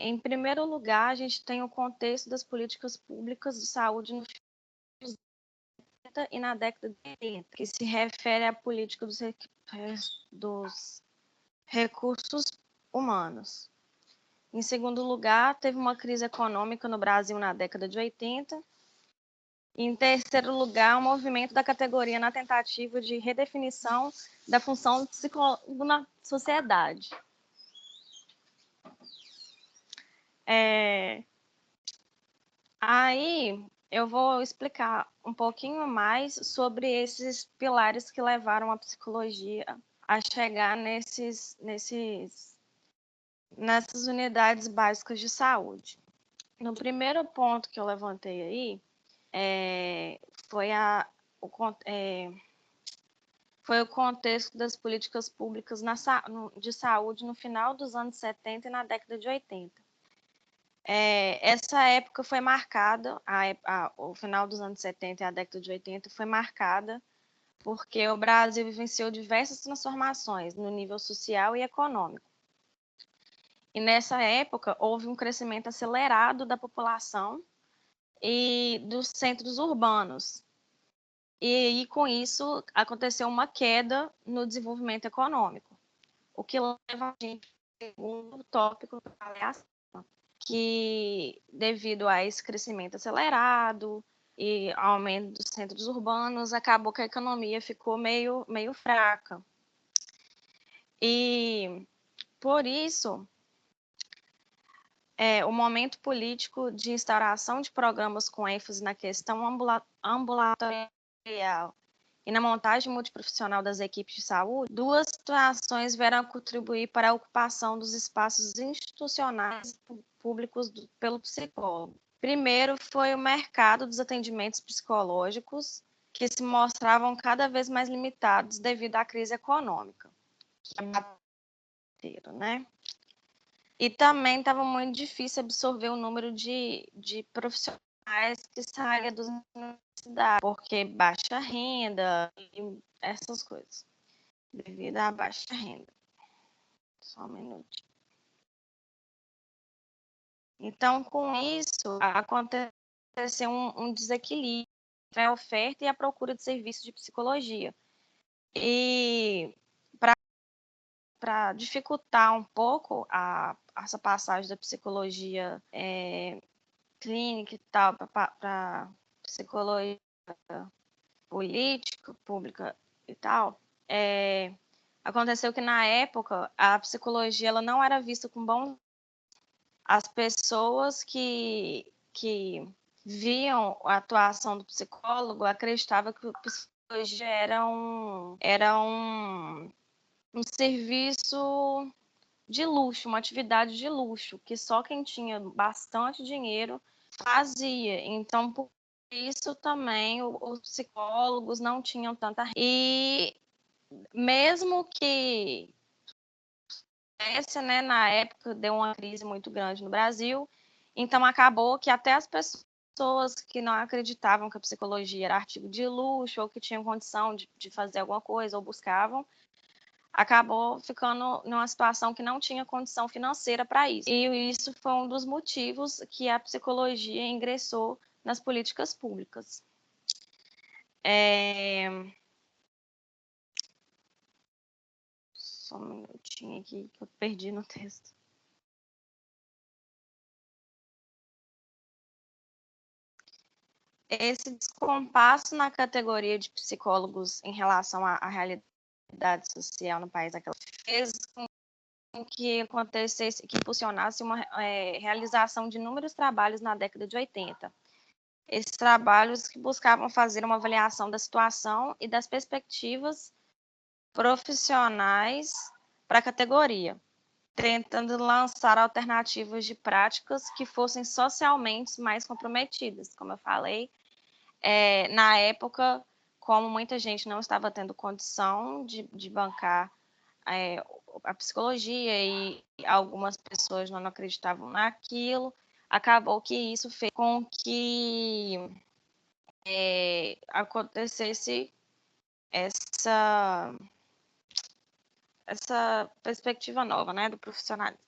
em primeiro lugar, a gente tem o contexto das políticas públicas de saúde no e na década de 80, que se refere à política dos recursos humanos. Em segundo lugar, teve uma crise econômica no Brasil na década de 80. Em terceiro lugar, o movimento da categoria na tentativa de redefinição da função do psicólogo na sociedade. Aí eu vou explicar um pouquinho mais sobre esses pilares que levaram a psicologia a chegar nessas unidades básicas de saúde. No primeiro ponto que eu levantei aí, foi o contexto das políticas públicas de saúde no final dos anos 70 e na década de 80. Essa época foi marcada, o final dos anos 70 e a década de 80 foi marcada porque o Brasil vivenciou diversas transformações no nível social e econômico. E nessa época houve um crescimento acelerado da população e dos centros urbanos. E com isso aconteceu uma queda no desenvolvimento econômico, o que leva a gente ao segundo tópico, que devido a esse crescimento acelerado e aumento dos centros urbanos, acabou que a economia ficou meio fraca. E por isso, o momento político de instauração de programas com ênfase na questão ambulatorial e na montagem multiprofissional das equipes de saúde, 2 situações vieram a contribuir para a ocupação dos espaços institucionais públicos pelo psicólogo. Primeiro foi o mercado dos atendimentos psicológicos, que se mostravam cada vez mais limitados devido à crise econômica, né? E também estava muito difícil absorver o número de profissionais que saia das universidades, porque baixa renda e essas coisas, devido à baixa renda. Só um minutinho. Então, com isso, aconteceu um desequilíbrio entre a oferta e a procura de serviços de psicologia. E para dificultar um pouco essa passagem da psicologia clínica e tal para psicologia política, pública e tal, aconteceu que na época a psicologia ela não era vista com bons. As pessoas que viam a atuação do psicólogo acreditavam que a psicologia era um serviço de luxo, uma atividade de luxo, que só quem tinha bastante dinheiro fazia. Então, por isso também os psicólogos não tinham tanta renda. E mesmo que né, na época deu uma crise muito grande no Brasil, então acabou que até as pessoas que não acreditavam que a psicologia era artigo de luxo ou que tinham condição de fazer alguma coisa ou buscavam, acabou ficando numa situação que não tinha condição financeira para isso. E isso foi um dos motivos que a psicologia ingressou nas políticas públicas. Só um minutinho aqui que eu perdi no texto. Esse descompasso na categoria de psicólogos em relação à realidade social no país fez com que acontecesse, que impulsionasse uma realização de inúmeros trabalhos na década de 80. Esses trabalhos que buscavam fazer uma avaliação da situação e das perspectivas profissionais para a categoria, tentando lançar alternativas de práticas que fossem socialmente mais comprometidas. Como eu falei, na época, como muita gente não estava tendo condição de bancar a psicologia e algumas pessoas não acreditavam naquilo, acabou que isso fez com que acontecesse essa perspectiva nova, né, do profissionalismo.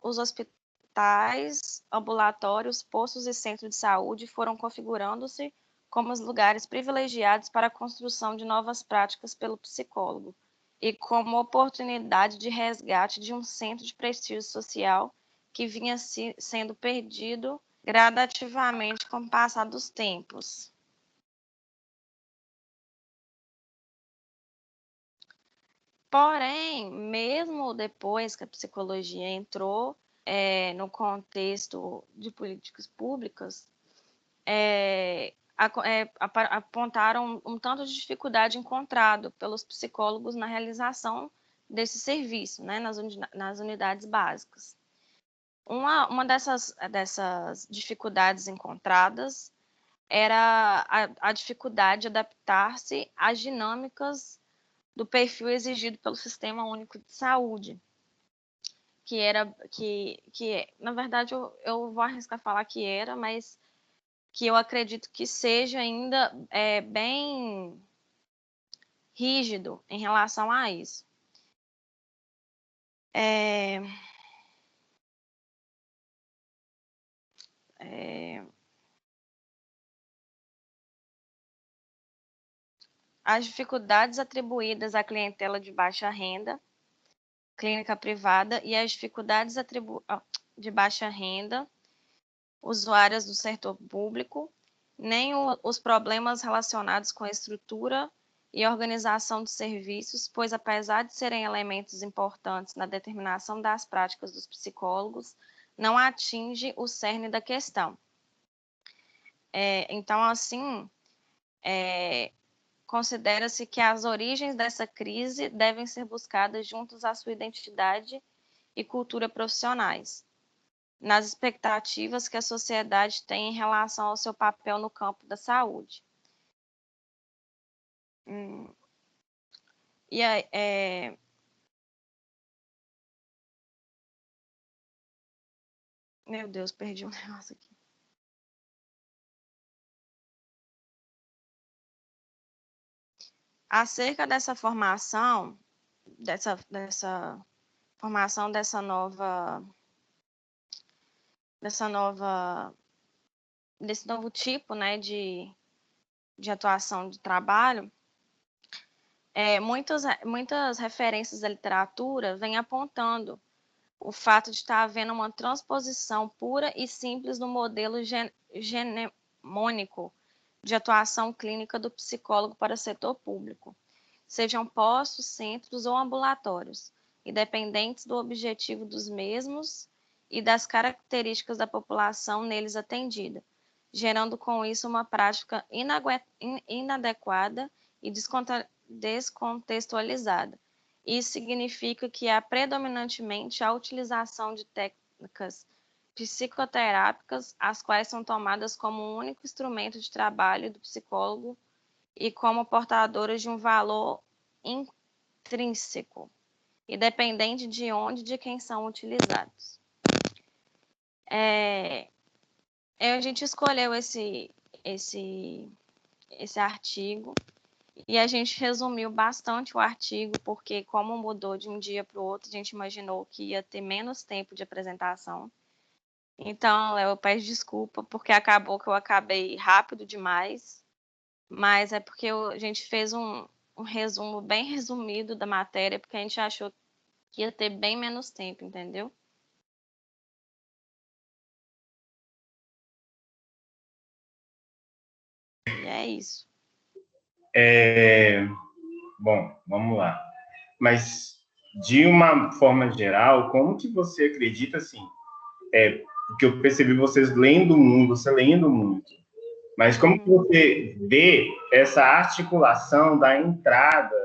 Os hospitais, ambulatórios, postos e centros de saúde foram configurando-se como os lugares privilegiados para a construção de novas práticas pelo psicólogo e como oportunidade de resgate de um centro de prestígio social que vinha sendo perdido gradativamente com o passar dos tempos. Porém, mesmo depois que a psicologia entrou no contexto de políticas públicas, apontaram um tanto de dificuldade encontrado pelos psicólogos na realização desse serviço, né, nas unidades básicas. Uma dessas dificuldades encontradas era a dificuldade de adaptar-se às dinâmicas do perfil exigido pelo Sistema Único de Saúde, na verdade, eu vou arriscar falar que era, mas que eu acredito que seja ainda bem rígido em relação a isso. As dificuldades atribuídas à clientela de baixa renda, clínica privada, e as dificuldades de baixa renda, usuárias do setor público, nem os problemas relacionados com a estrutura e organização dos serviços, pois apesar de serem elementos importantes na determinação das práticas dos psicólogos, não atinge o cerne da questão. Então, assim, considera-se que as origens dessa crise devem ser buscadas juntos à sua identidade e cultura profissionais, nas expectativas que a sociedade tem em relação ao seu papel no campo da saúde. E Meu Deus, perdi um negócio aqui. Acerca dessa formação, dessa formação desse novo tipo, né, de atuação de trabalho, muitas referências da literatura vêm apontando o fato de estar havendo uma transposição pura e simples do modelo hegemônico de atuação clínica do psicólogo para o setor público, sejam postos, centros ou ambulatórios, independentes do objetivo dos mesmos e das características da população neles atendida, gerando com isso uma prática inadequada e descontextualizada. Isso significa que há predominantemente a utilização de técnicas psicoterápicas, as quais são tomadas como um único instrumento de trabalho do psicólogo e como portadoras de um valor intrínseco, independente de onde e de quem são utilizados. A gente escolheu esse artigo e a gente resumiu bastante o artigo, porque como mudou de um dia para o outro, a gente imaginou que ia ter menos tempo de apresentação. Então, eu peço desculpa, porque acabou que eu acabei rápido demais, mas é porque a gente fez um resumo bem resumido da matéria, porque a gente achou que ia ter bem menos tempo, entendeu? E é isso. Bom, vamos lá. Mas, de uma forma geral, como que você acredita, assim, porque eu percebi você lendo muito, mas como que você vê essa articulação da entrada,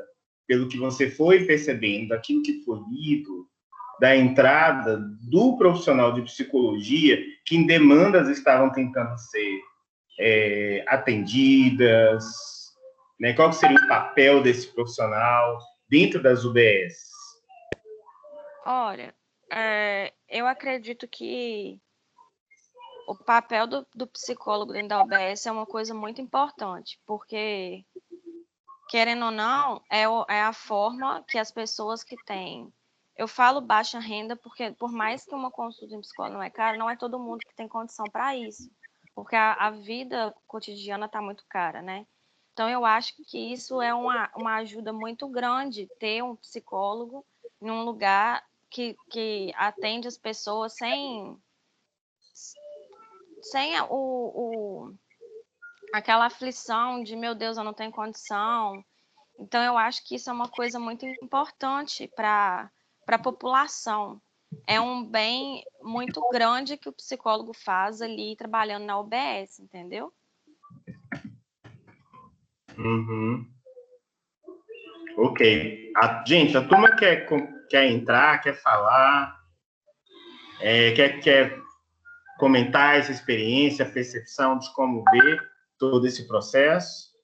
pelo que você foi percebendo, daquilo que foi lido, da entrada do profissional de psicologia, que em demandas estavam tentando ser atendidas, né? Qual seria o papel desse profissional dentro das UBS? Olha, eu acredito que o papel do psicólogo dentro da UBS é uma coisa muito importante, porque, querendo ou não, é a forma que as pessoas que têm... Eu falo baixa renda porque, por mais que uma consulta em psicólogo não é cara, não é todo mundo que tem condição para isso, porque a vida cotidiana está muito cara, né? Então, eu acho que isso é uma ajuda muito grande, ter um psicólogo num lugar que atende as pessoas sem aquela aflição de, meu Deus, eu não tenho condição. Então, eu acho que isso é uma coisa muito importante para a população. É um bem muito grande que o psicólogo faz ali trabalhando na UBS, entendeu? Uhum. Ok. Gente, a turma quer entrar, quer falar, quer comentar essa experiência, a percepção de como ver todo esse processo.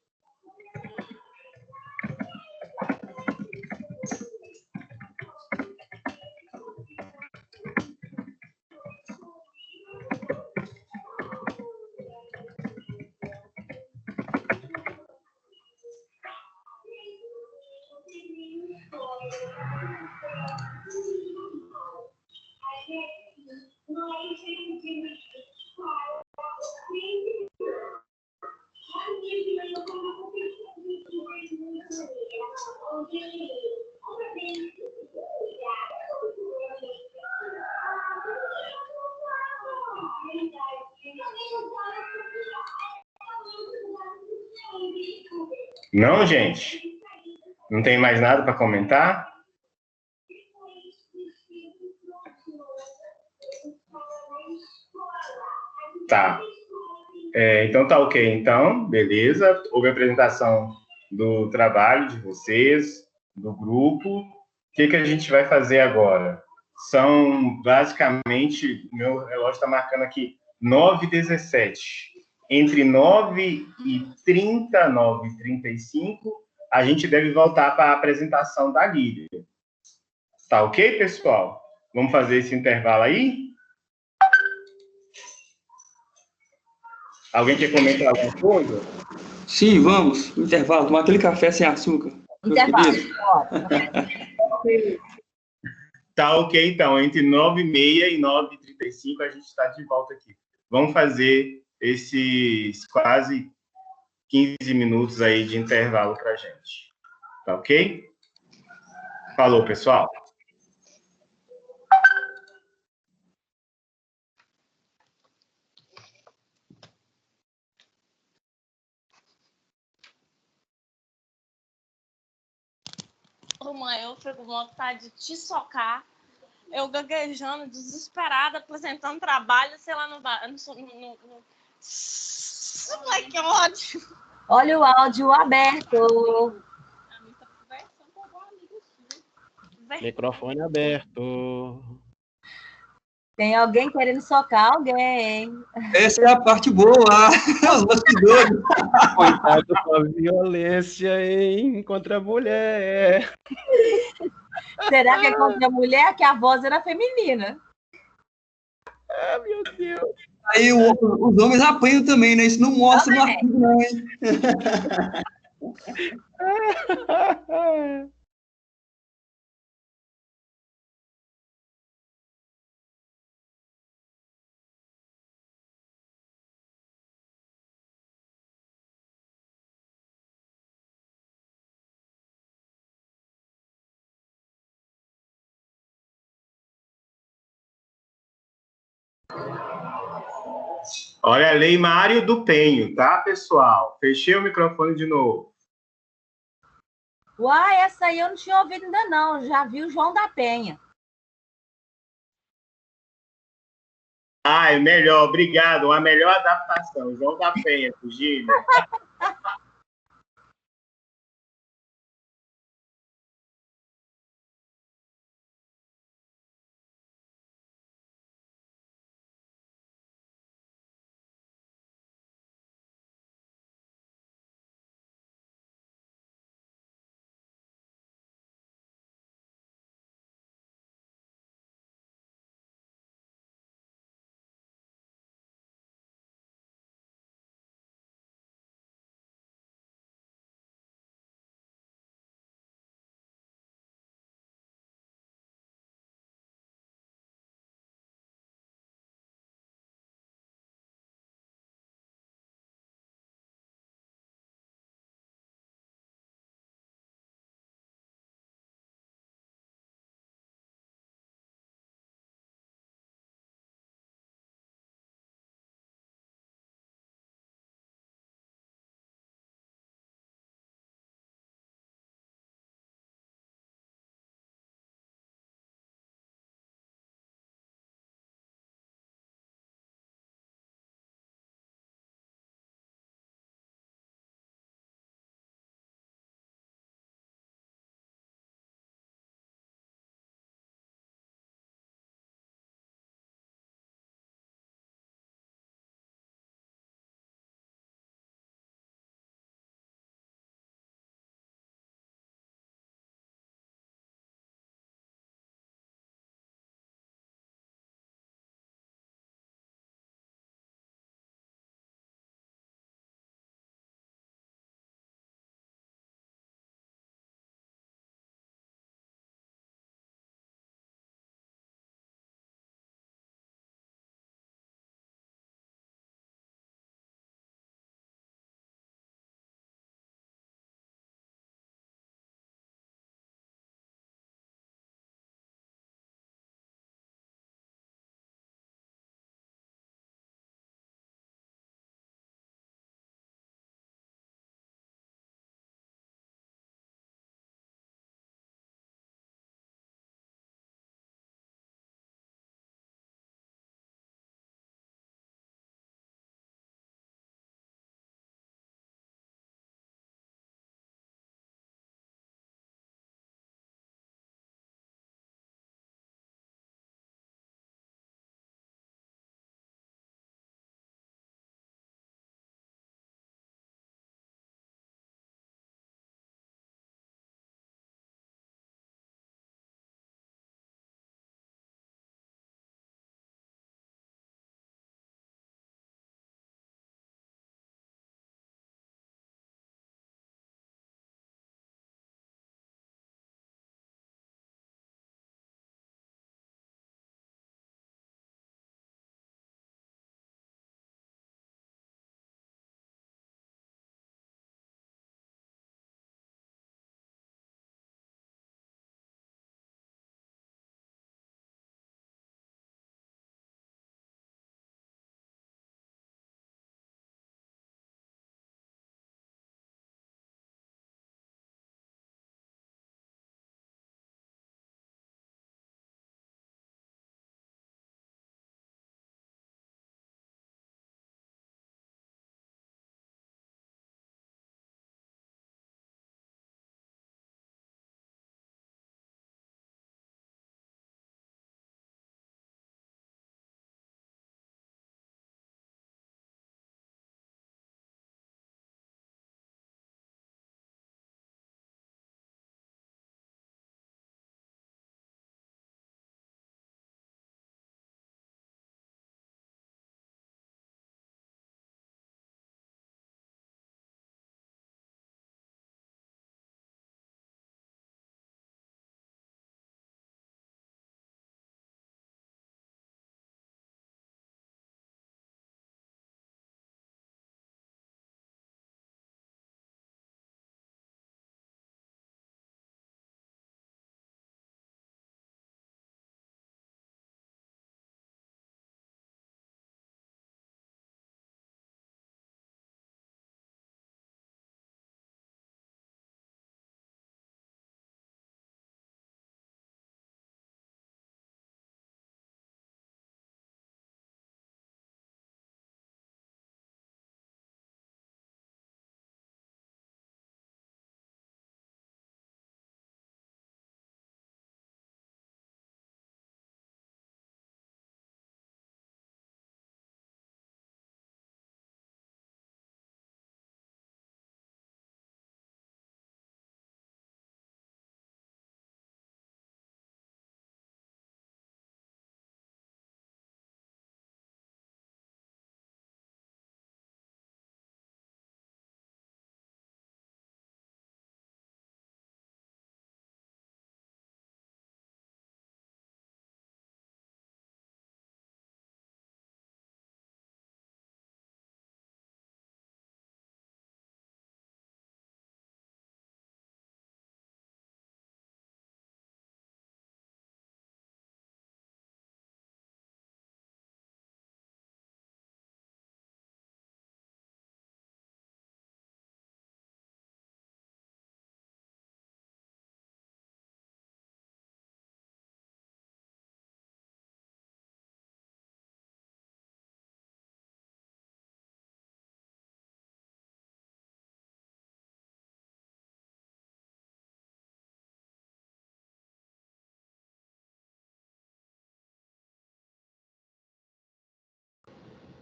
Não, gente? Não tem mais nada para comentar? Tá. Então tá ok. Então, beleza. Houve a apresentação do trabalho de vocês, do grupo. O que a gente vai fazer agora? São, basicamente, meu relógio está marcando aqui 9h17. Entre 9h30 e 9h35, a gente deve voltar para a apresentação da Lídia. Tá ok, pessoal? Vamos fazer esse intervalo aí? Alguém quer comentar alguma coisa? Sim, vamos. Intervalo, tomar aquele café sem açúcar. Intervalo. Tá ok, então. Entre 9h30 e 9h35 a gente está de volta aqui. Vamos fazer esses quase 15 minutos aí de intervalo para a gente. Tá ok? Falou, pessoal. Ô, mãe, eu fico com vontade de te socar. Eu gaguejando, desesperada, apresentando trabalho, sei lá, Ai, que ódio! Olha o áudio aberto. Microfone aberto. Tem alguém querendo socar alguém. Essa é a parte boa, os bastidores. Cuidado com a violência contra a mulher. Será que é contra a mulher? Que a voz era feminina. Ah, meu Deus. Aí os homens apanham também, né? Isso não mostra no artigo, não, hein? Olha, Lei Mário do Penho, tá, pessoal? Fechei o microfone de novo. Uai, essa aí eu não tinha ouvido ainda não. Já vi o João da Penha. Ah, é melhor, obrigado. A melhor adaptação. João da Penha, Virgínia.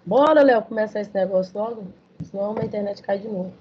Bora, Léo, começar esse negócio logo, senão a internet cai de novo.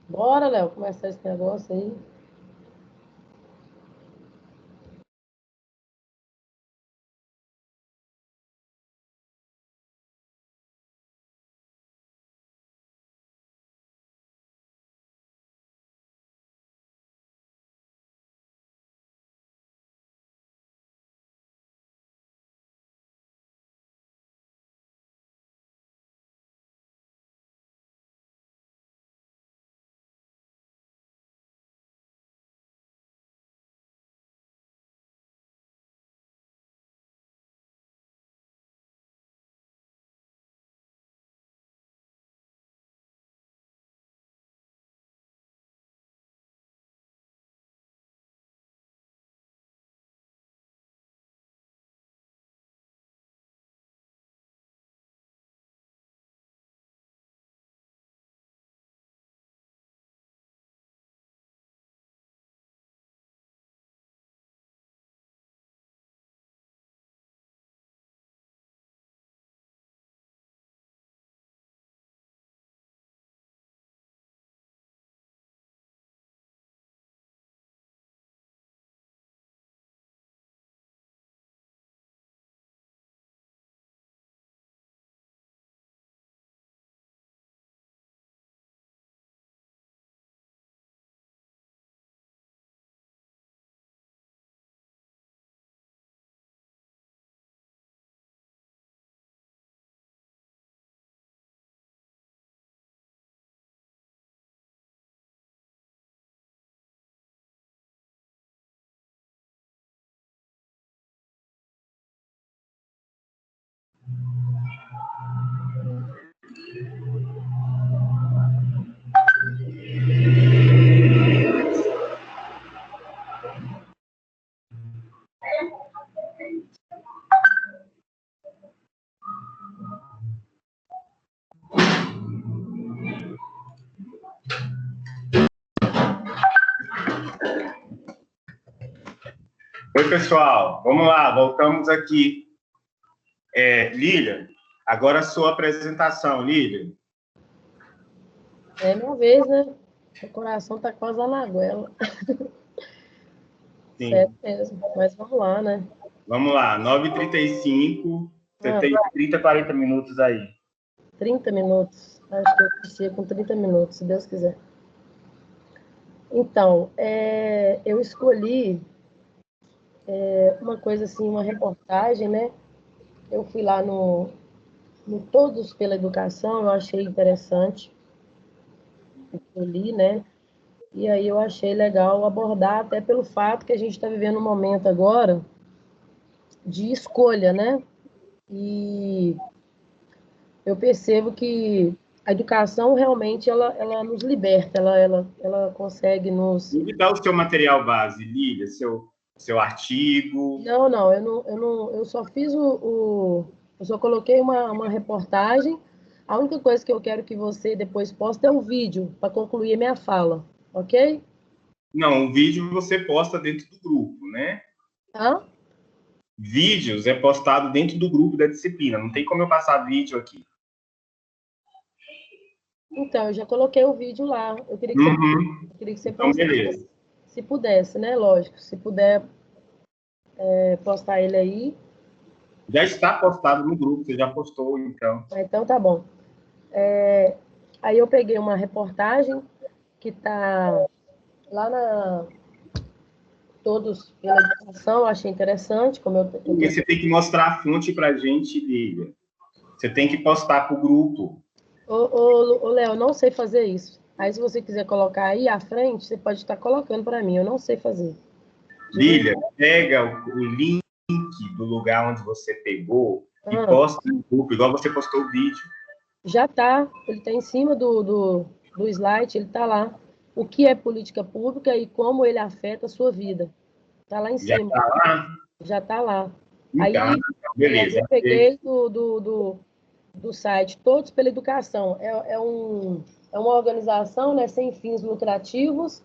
Bora, Léo, começar esse negócio aí. Oi, pessoal. Vamos lá, voltamos aqui. Lília, agora a sua apresentação, Lília. É minha vez, né? O coração tá quase lá na goela. Sim. Certo mesmo. Mas vamos lá, né? Vamos lá, 9h35. Você tem 30, 40 minutos aí. 30 minutos. Acho que eu consigo com 30 minutos, se Deus quiser. Então, eu escolhi uma coisa assim, uma reportagem, né? Eu fui lá no Todos pela Educação, eu achei interessante. Eu li, né? E aí eu achei legal abordar, até pelo fato que a gente está vivendo um momento agora de escolha, né? E eu percebo que a educação realmente ela nos liberta, ela consegue nos... Me dá o seu material base, Lília, seu artigo. Não, eu só fiz eu só coloquei uma reportagem. A única coisa que eu quero que você depois poste é um vídeo para concluir a minha fala, ok? Não, o vídeo você posta dentro do grupo, né? Hã? Vídeos é postado dentro do grupo da disciplina. Não tem como eu passar vídeo aqui. Então, eu já coloquei o vídeo lá. Eu queria que você Então, postasse, beleza. se pudesse, né? Lógico, se puder postar ele aí. Já está postado no grupo, você já postou, então. Então, tá bom. Aí eu peguei uma reportagem que está lá na Todos pela Educação, eu achei interessante, como Porque você tem que mostrar a fonte para a gente, Lília. Você tem que postar para o grupo. Ô, Léo, eu não sei fazer isso. Aí, se você quiser colocar aí à frente, você pode estar colocando para mim. Eu não sei fazer. Lília, pega o link do lugar onde você pegou e posta no grupo, igual você postou o vídeo. Já está. Ele está em cima do slide, ele está lá. O que é política pública e como ele afeta a sua vida. Está lá em cima. Já está lá? Já está lá. Então, Aí, beleza. eu peguei do site Todos pela Educação. É uma organização, né, sem fins lucrativos,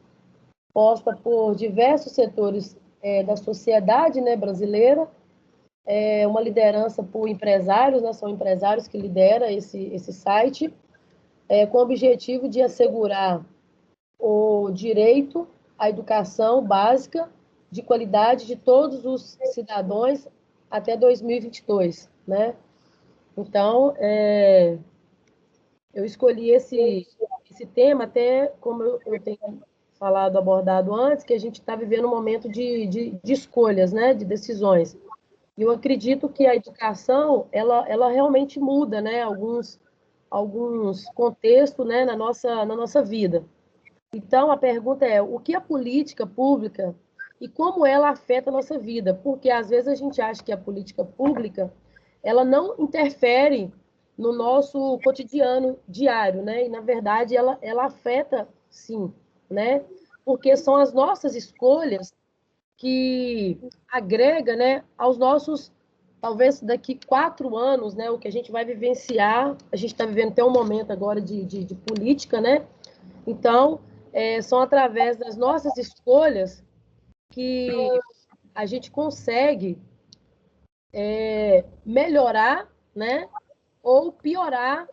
posta por diversos setores da sociedade, né, brasileira. É uma liderança por empresários, né, são empresários que lideram esse site, com o objetivo de assegurar o direito à educação básica de qualidade de todos os cidadãos até 2022, né? Então, eu escolhi esse tema, até como eu tenho falado, abordado antes, que a gente está vivendo um momento de escolhas, né? De decisões. E eu acredito que a educação, ela realmente muda, né? Alguns contextos, né? Na nossa vida. Então, a pergunta é, o que a política pública e como ela afeta a nossa vida? Porque, às vezes, a gente acha que a política pública, ela não interfere no nosso cotidiano diário, né? E, na verdade, ela afeta, sim, né? Porque são as nossas escolhas que agrega, né, aos nossos, talvez daqui 4 anos, né, o que a gente vai vivenciar, a gente está vivendo até um momento agora de política, né? Então, são através das nossas escolhas que a gente consegue melhorar, né, ou piorar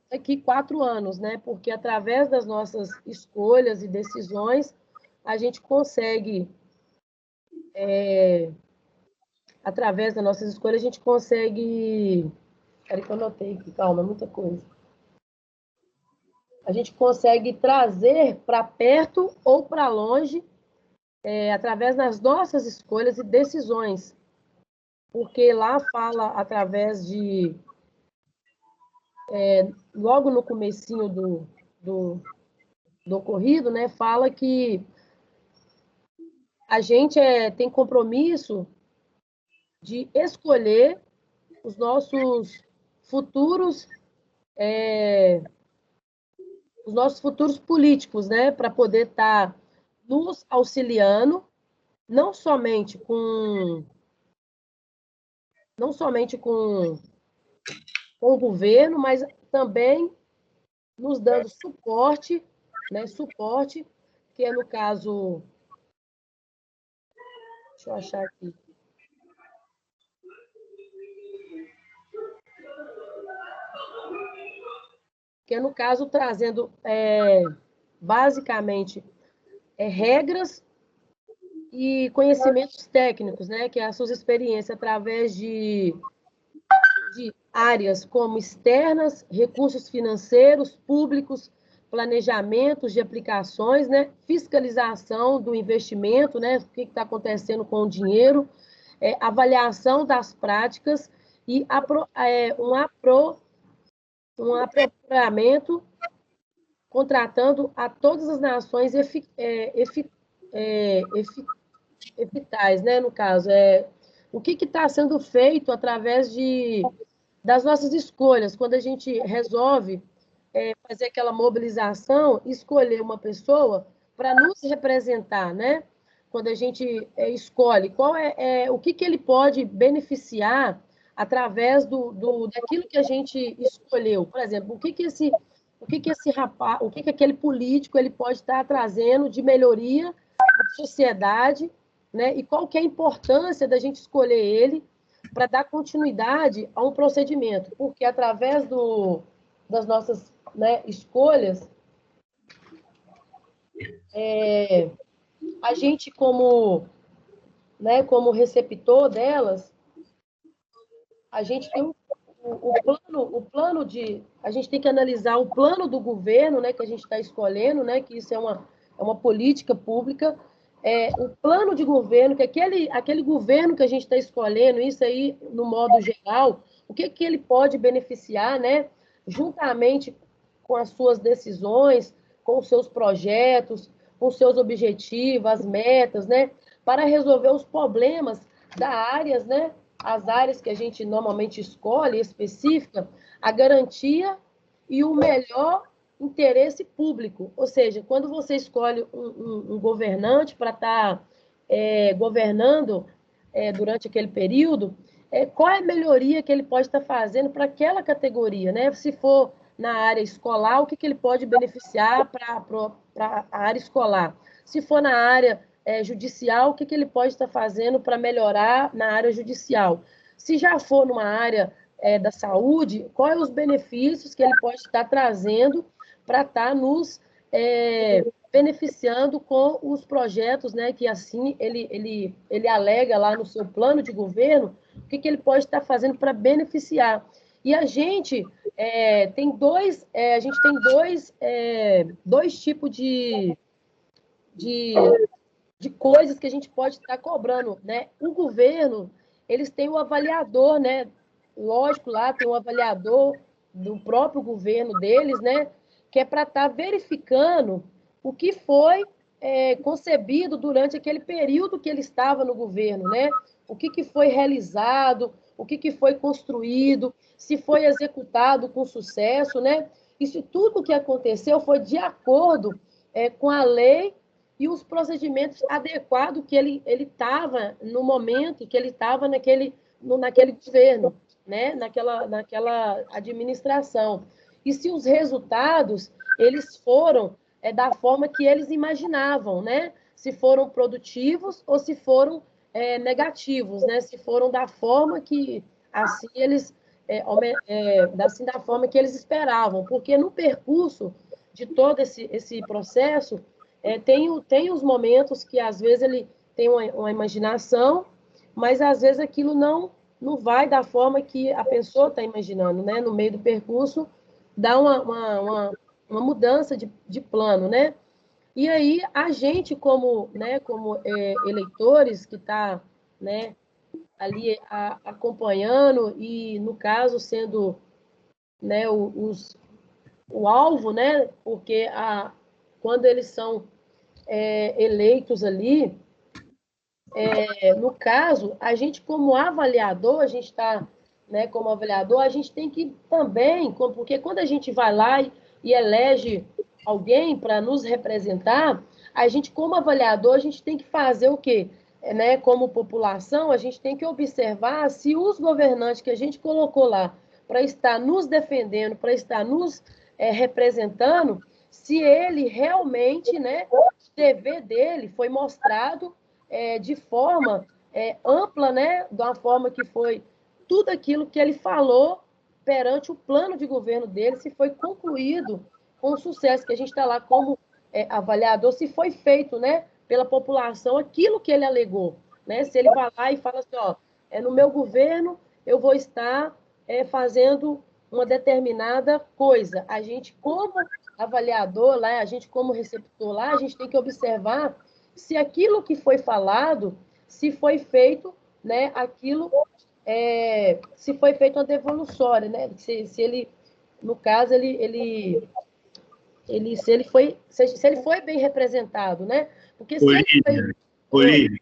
daqui 4 anos, né? Porque através das nossas escolhas e decisões, a gente consegue, através das nossas escolhas, a gente consegue... Espera que eu anotei aqui, calma, muita coisa. A gente consegue trazer para perto ou para longe, através das nossas escolhas e decisões. Porque lá fala, através de... logo no comecinho do ocorrido, né, fala que a gente tem compromisso de escolher os nossos futuros políticos, né, para poder estar nos auxiliando, não somente com o governo, mas também nos dando suporte, né, que é no caso, deixa eu achar aqui, trazendo basicamente regras e conhecimentos técnicos, né, que é as suas experiências através de áreas como externas, recursos financeiros, públicos, planejamentos de aplicações, né, fiscalização do investimento, né, o que está acontecendo com o dinheiro, avaliação das práticas e um aprimoramento, contratando a todas as nações eficazes, né, no caso. O que está sendo feito através das nossas escolhas, quando a gente resolve fazer aquela mobilização, escolher uma pessoa para nos representar, né? Quando a gente escolhe o que ele pode beneficiar através daquilo que a gente escolheu. Por exemplo, o que esse rapaz, o que aquele político ele pode estar trazendo de melhoria para a sociedade, né? E qual que é a importância da gente escolher ele para dar continuidade a um procedimento, porque através das nossas, né, escolhas, a gente como receptor delas, a gente tem a gente tem que analisar o plano do governo, né, que a gente está escolhendo, né, que isso é uma política pública, o plano de governo, que aquele governo que a gente está escolhendo, isso aí, no modo geral, o que ele pode beneficiar, né, juntamente com as suas decisões, com os seus projetos, com os seus objetivos, as metas, né, para resolver os problemas das áreas, né, as áreas que a gente normalmente escolhe, específica, a garantia e o melhor interesse público. Ou seja, quando você escolhe um governante para estar governando durante aquele período, qual é a melhoria que ele pode estar fazendo para aquela categoria, né? Se for na área escolar, o que ele pode beneficiar para a área escolar? Se for na área judicial, o que ele pode estar fazendo para melhorar na área judicial? Se já for numa área da saúde, quais os benefícios que ele pode estar trazendo para estar nos beneficiando com os projetos, né, que assim ele alega lá no seu plano de governo, o que ele pode estar fazendo para beneficiar. E a gente tem dois tipos de coisas que a gente pode estar cobrando, né? O governo, eles têm um avaliador, né? Lógico, lá tem um avaliador do próprio governo deles, né? Que é para estar verificando o que foi concebido durante aquele período que ele estava no governo, né? O que foi realizado, o que foi construído, se foi executado com sucesso, né? Isso tudo que aconteceu foi de acordo com a lei e os procedimentos adequados que ele estava no momento que ele estava naquele governo, né? naquela administração. E se os resultados eles foram da forma que eles imaginavam, né? Se foram produtivos ou se foram negativos, né? Se foram da forma que assim eles assim, da forma que eles esperavam, porque no percurso de todo esse processo tem os momentos que às vezes ele tem uma imaginação, mas às vezes aquilo não vai da forma que a pessoa está imaginando, né? No meio do percurso dá uma mudança de plano, né? E aí a gente como eleitores que está, né, ali acompanhando e no caso sendo, né, o alvo, né? Porque quando eles são eleitos ali, no caso, a gente como avaliador, a gente está, né, como avaliador, a gente tem que também, porque quando a gente vai lá e elege alguém para nos representar, a gente como avaliador, a gente tem que fazer o quê? Né, como população, a gente tem que observar se os governantes que a gente colocou lá para estar nos defendendo, para estar nos representando, se ele realmente, né, o dever dele foi mostrado de forma ampla, né, de uma forma que foi tudo aquilo que ele falou perante o plano de governo dele, se foi concluído com sucesso, que a gente está lá como avaliador, se foi feito, né, pela população aquilo que ele alegou, né? Se ele vai lá e fala assim, ó, no meu governo eu vou estar fazendo uma determinada coisa. A gente, como avaliador lá, a gente, como receptor lá, a gente tem que observar se aquilo que foi falado, se foi feito, né, aquilo, se foi feito uma devolutória, né? Se ele, no caso, se ele foi bem representado, né? Porque se Olívia,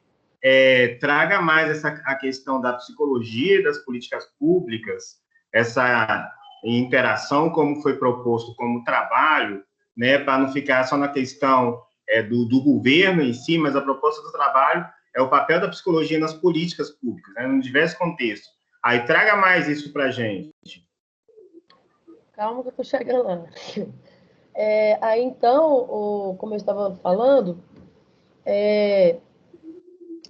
traga mais a questão da psicologia das políticas públicas, essa interação, como foi proposto como trabalho, né, para não ficar só na questão do governo em si, mas a proposta do trabalho é o papel da psicologia nas políticas públicas, né, em diversos contextos. Aí traga mais isso para a gente. Calma que eu estou chegando lá. Aí, então, como eu estava falando,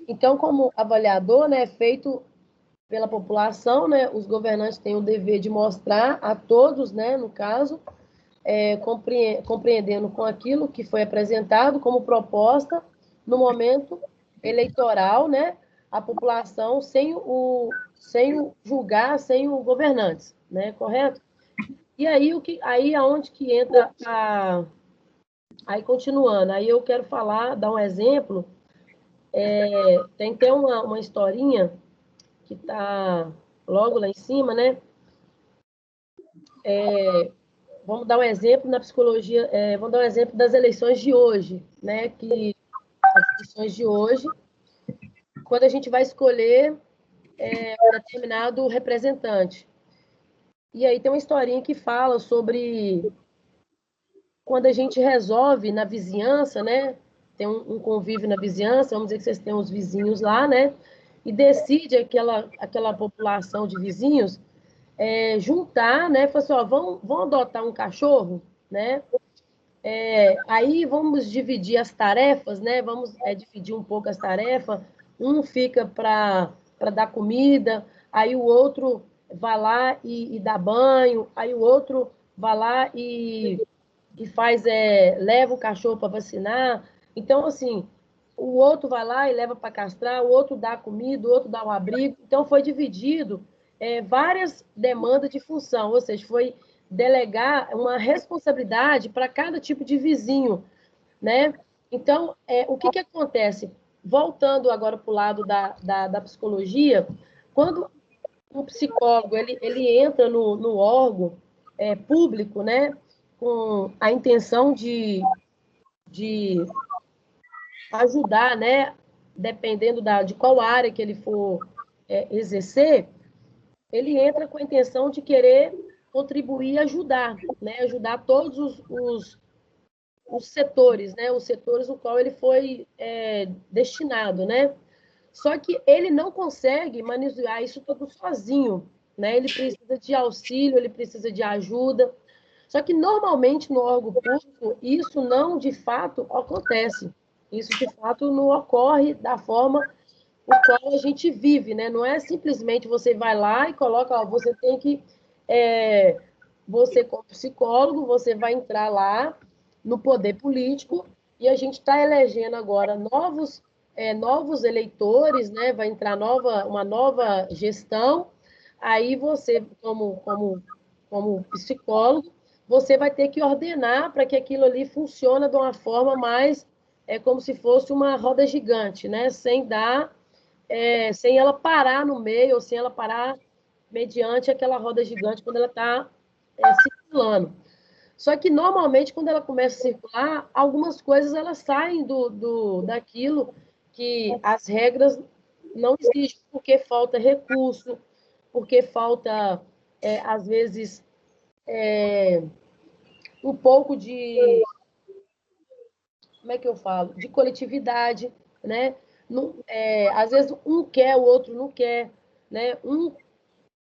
então, como avaliador, né, feito pela população, né, os governantes têm o dever de mostrar a todos, né, no caso, compreendendo com aquilo que foi apresentado como proposta no momento eleitoral, né, a população sem julgar, sem o governantes, né, correto? E aí aonde que entra aí continuando, aí eu quero dar um exemplo, tem até uma historinha que está logo lá em cima, né? Vamos dar um exemplo na psicologia, vamos dar um exemplo das eleições de hoje, né? Que as eleições de hoje, quando a gente vai escolher um determinado representante. E aí tem uma historinha que fala sobre quando a gente resolve na vizinhança, né? Tem um convívio na vizinhança, vamos dizer que vocês têm uns vizinhos lá, né? E decide aquela população de vizinhos juntar, né? Fala assim, ó, vão adotar um cachorro, né? Aí vamos dividir as tarefas, né? Vamos dividir um pouco as tarefas. Um fica para dar comida, aí o outro vai lá e dá banho, aí o outro vai lá e que faz, leva o cachorro para vacinar. Então, assim, o outro vai lá e leva para castrar, o outro dá comida, o outro dá o abrigo. Então, foi dividido várias demandas de função, ou seja, foi delegar uma responsabilidade para cada tipo de vizinho, né? Então, o que acontece? Voltando agora para o lado da psicologia, quando um psicólogo ele entra no órgão público, né, com a intenção de ajudar, né, dependendo de qual área que ele for exercer, ele entra com a intenção de querer contribuir e ajudar, né, ajudar todos os setores, né, os setores no qual ele foi destinado, né. Só que ele não consegue manusear isso tudo sozinho, né? Ele precisa de auxílio, ele precisa de ajuda. Só que normalmente no órgão público isso não de fato acontece. Isso de fato não ocorre da forma o qual a gente vive, né? Não é simplesmente você vai lá e coloca, ó, você tem que você como psicólogo, você vai entrar lá no poder político e a gente está elegendo agora novos eleitores, né? Vai entrar uma nova gestão, aí você, como psicólogo, você vai ter que ordenar para que aquilo ali funcione de uma forma mais, como se fosse uma roda gigante, né? Sem ela parar no meio, ou sem ela parar mediante aquela roda gigante quando ela está circulando. Só que, normalmente, quando ela começa a circular, algumas coisas elas saem daquilo que as regras não exigem, porque falta recurso, porque falta, às vezes, um pouco de... Como é que eu falo? De coletividade, né? Não, às vezes, um quer, o outro não quer, né? Um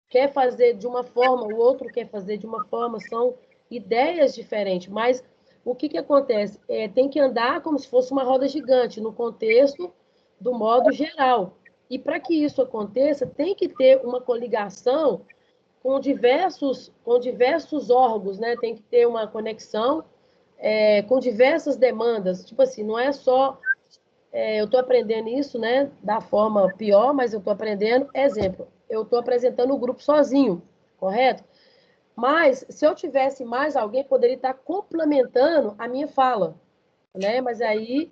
quer fazer de uma forma, o outro quer fazer de uma forma, são ideias diferentes, mas o que acontece? Tem que andar como se fosse uma roda gigante, no contexto do modo geral. E para que isso aconteça, tem que ter uma coligação com diversos órgãos, né? Tem que ter uma conexão com diversas demandas. Tipo assim, não é só... eu estou aprendendo isso, né, da forma pior, mas eu estou aprendendo. Exemplo, eu estou apresentando o grupo sozinho, correto? Mas, se eu tivesse mais alguém, poderia estar complementando a minha fala, né? Mas aí,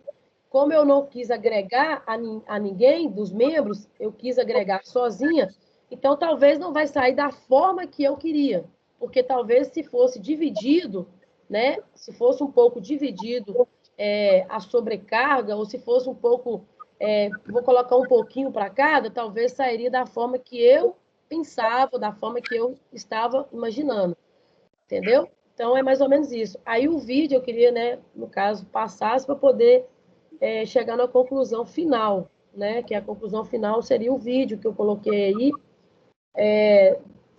como eu não quis agregar a ninguém dos membros, eu quis agregar sozinha, então talvez não vai sair da forma que eu queria, porque talvez se fosse dividido, né? Se fosse um pouco dividido a sobrecarga, ou se fosse um pouco, vou colocar um pouquinho para cada, talvez sairia da forma que eu pensava, da forma que eu estava imaginando, entendeu? Então, é mais ou menos isso. Aí o vídeo eu queria, né, no caso, passasse para poder chegar na conclusão final, né, que a conclusão final seria o vídeo que eu coloquei aí,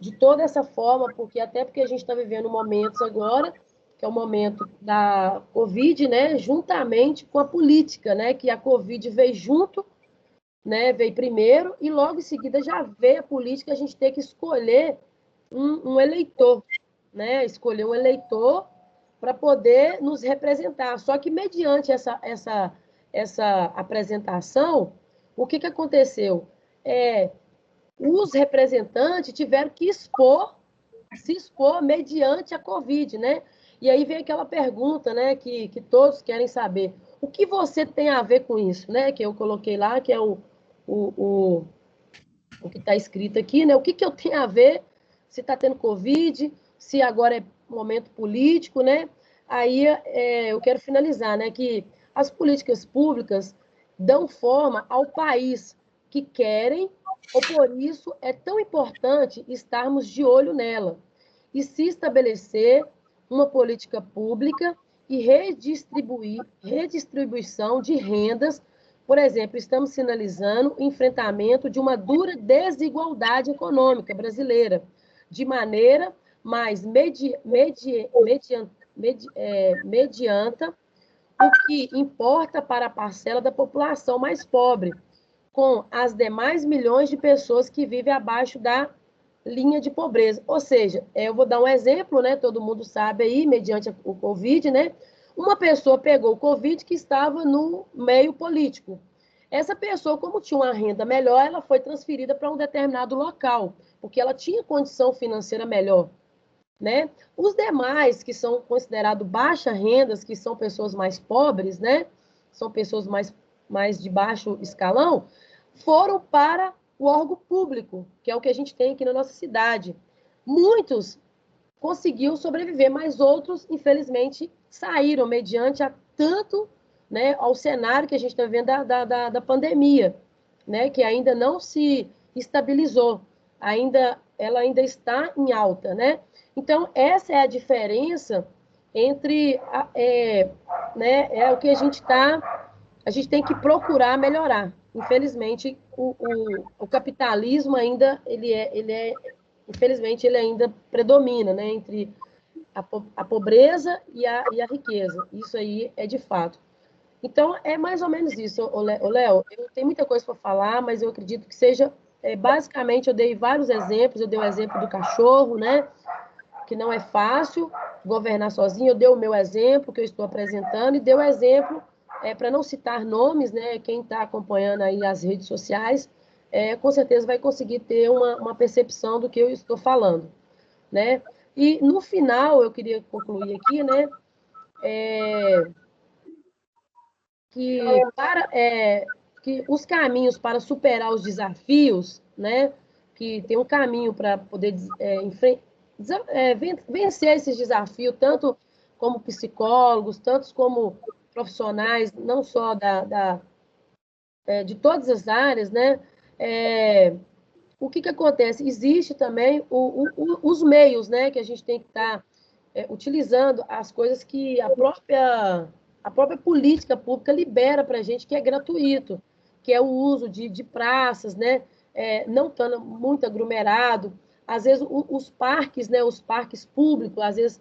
de toda essa forma, porque a gente está vivendo momentos agora, que é o momento da Covid, né, juntamente com a política, né, que a Covid veio junto, né, veio primeiro, e logo em seguida já veio a política, a gente tem que escolher um eleitor, né, escolher um eleitor para poder nos representar. Só que, mediante essa apresentação, o que aconteceu? Os representantes tiveram que se expor mediante a Covid, né? E aí vem aquela pergunta, né, que todos querem saber. O que você tem a ver com isso, né? Que eu coloquei lá, que é o que está escrito aqui, né? O que eu tenho a ver se está tendo Covid, se agora é momento político, né? Aí eu quero finalizar, né? Que as políticas públicas dão forma ao país que querem, ou por isso é tão importante estarmos de olho nela e se estabelecer uma política pública e redistribuição de rendas. Por exemplo, estamos sinalizando o enfrentamento de uma dura desigualdade econômica brasileira, de maneira mais medianta o que importa para a parcela da população mais pobre, com as demais milhões de pessoas que vivem abaixo da linha de pobreza. Ou seja, eu vou dar um exemplo, né? Todo mundo sabe aí, mediante o Covid, né? Uma pessoa pegou o Covid que estava no meio político. Essa pessoa, como tinha uma renda melhor, ela foi transferida para um determinado local, porque ela tinha condição financeira melhor, né? Os demais, que são considerados baixa rendas, que são pessoas mais pobres, né? São pessoas mais de baixo escalão, foram para o órgão público, que é o que a gente tem aqui na nossa cidade. Muitos conseguiu sobreviver, mas outros, infelizmente, saíram mediante a tanto, né, ao cenário que a gente está vendo da pandemia, né, que ainda não se estabilizou, ela ainda está em alta, né? Então, essa é a diferença entre, né, é o que a gente tem que procurar melhorar. Infelizmente, o capitalismo ainda, infelizmente, ele ainda predomina, né, entre a pobreza e a riqueza. Isso aí é de fato. Então, é mais ou menos isso, Léo. Eu tenho muita coisa para falar, mas eu acredito que seja, basicamente, eu dei vários exemplos, eu dei o exemplo do cachorro, né, que não é fácil governar sozinho, eu dei o meu exemplo, que eu estou apresentando, e dei o exemplo, para não citar nomes, né, quem está acompanhando aí as redes sociais, com certeza vai conseguir ter uma percepção do que eu estou falando, né? E, no final, eu queria concluir aqui, né, que os caminhos para superar os desafios, né, que tem um caminho para poder vencer esses desafios, tanto como psicólogos, tanto como profissionais, não só de todas as áreas, né? O que acontece? Existe também os meios, né, que a gente tem que estar utilizando as coisas que a própria política pública libera para a gente, que é gratuito, que é o uso de praças, né, não estando muito aglomerado. Às vezes, os parques, né, os parques públicos, às vezes,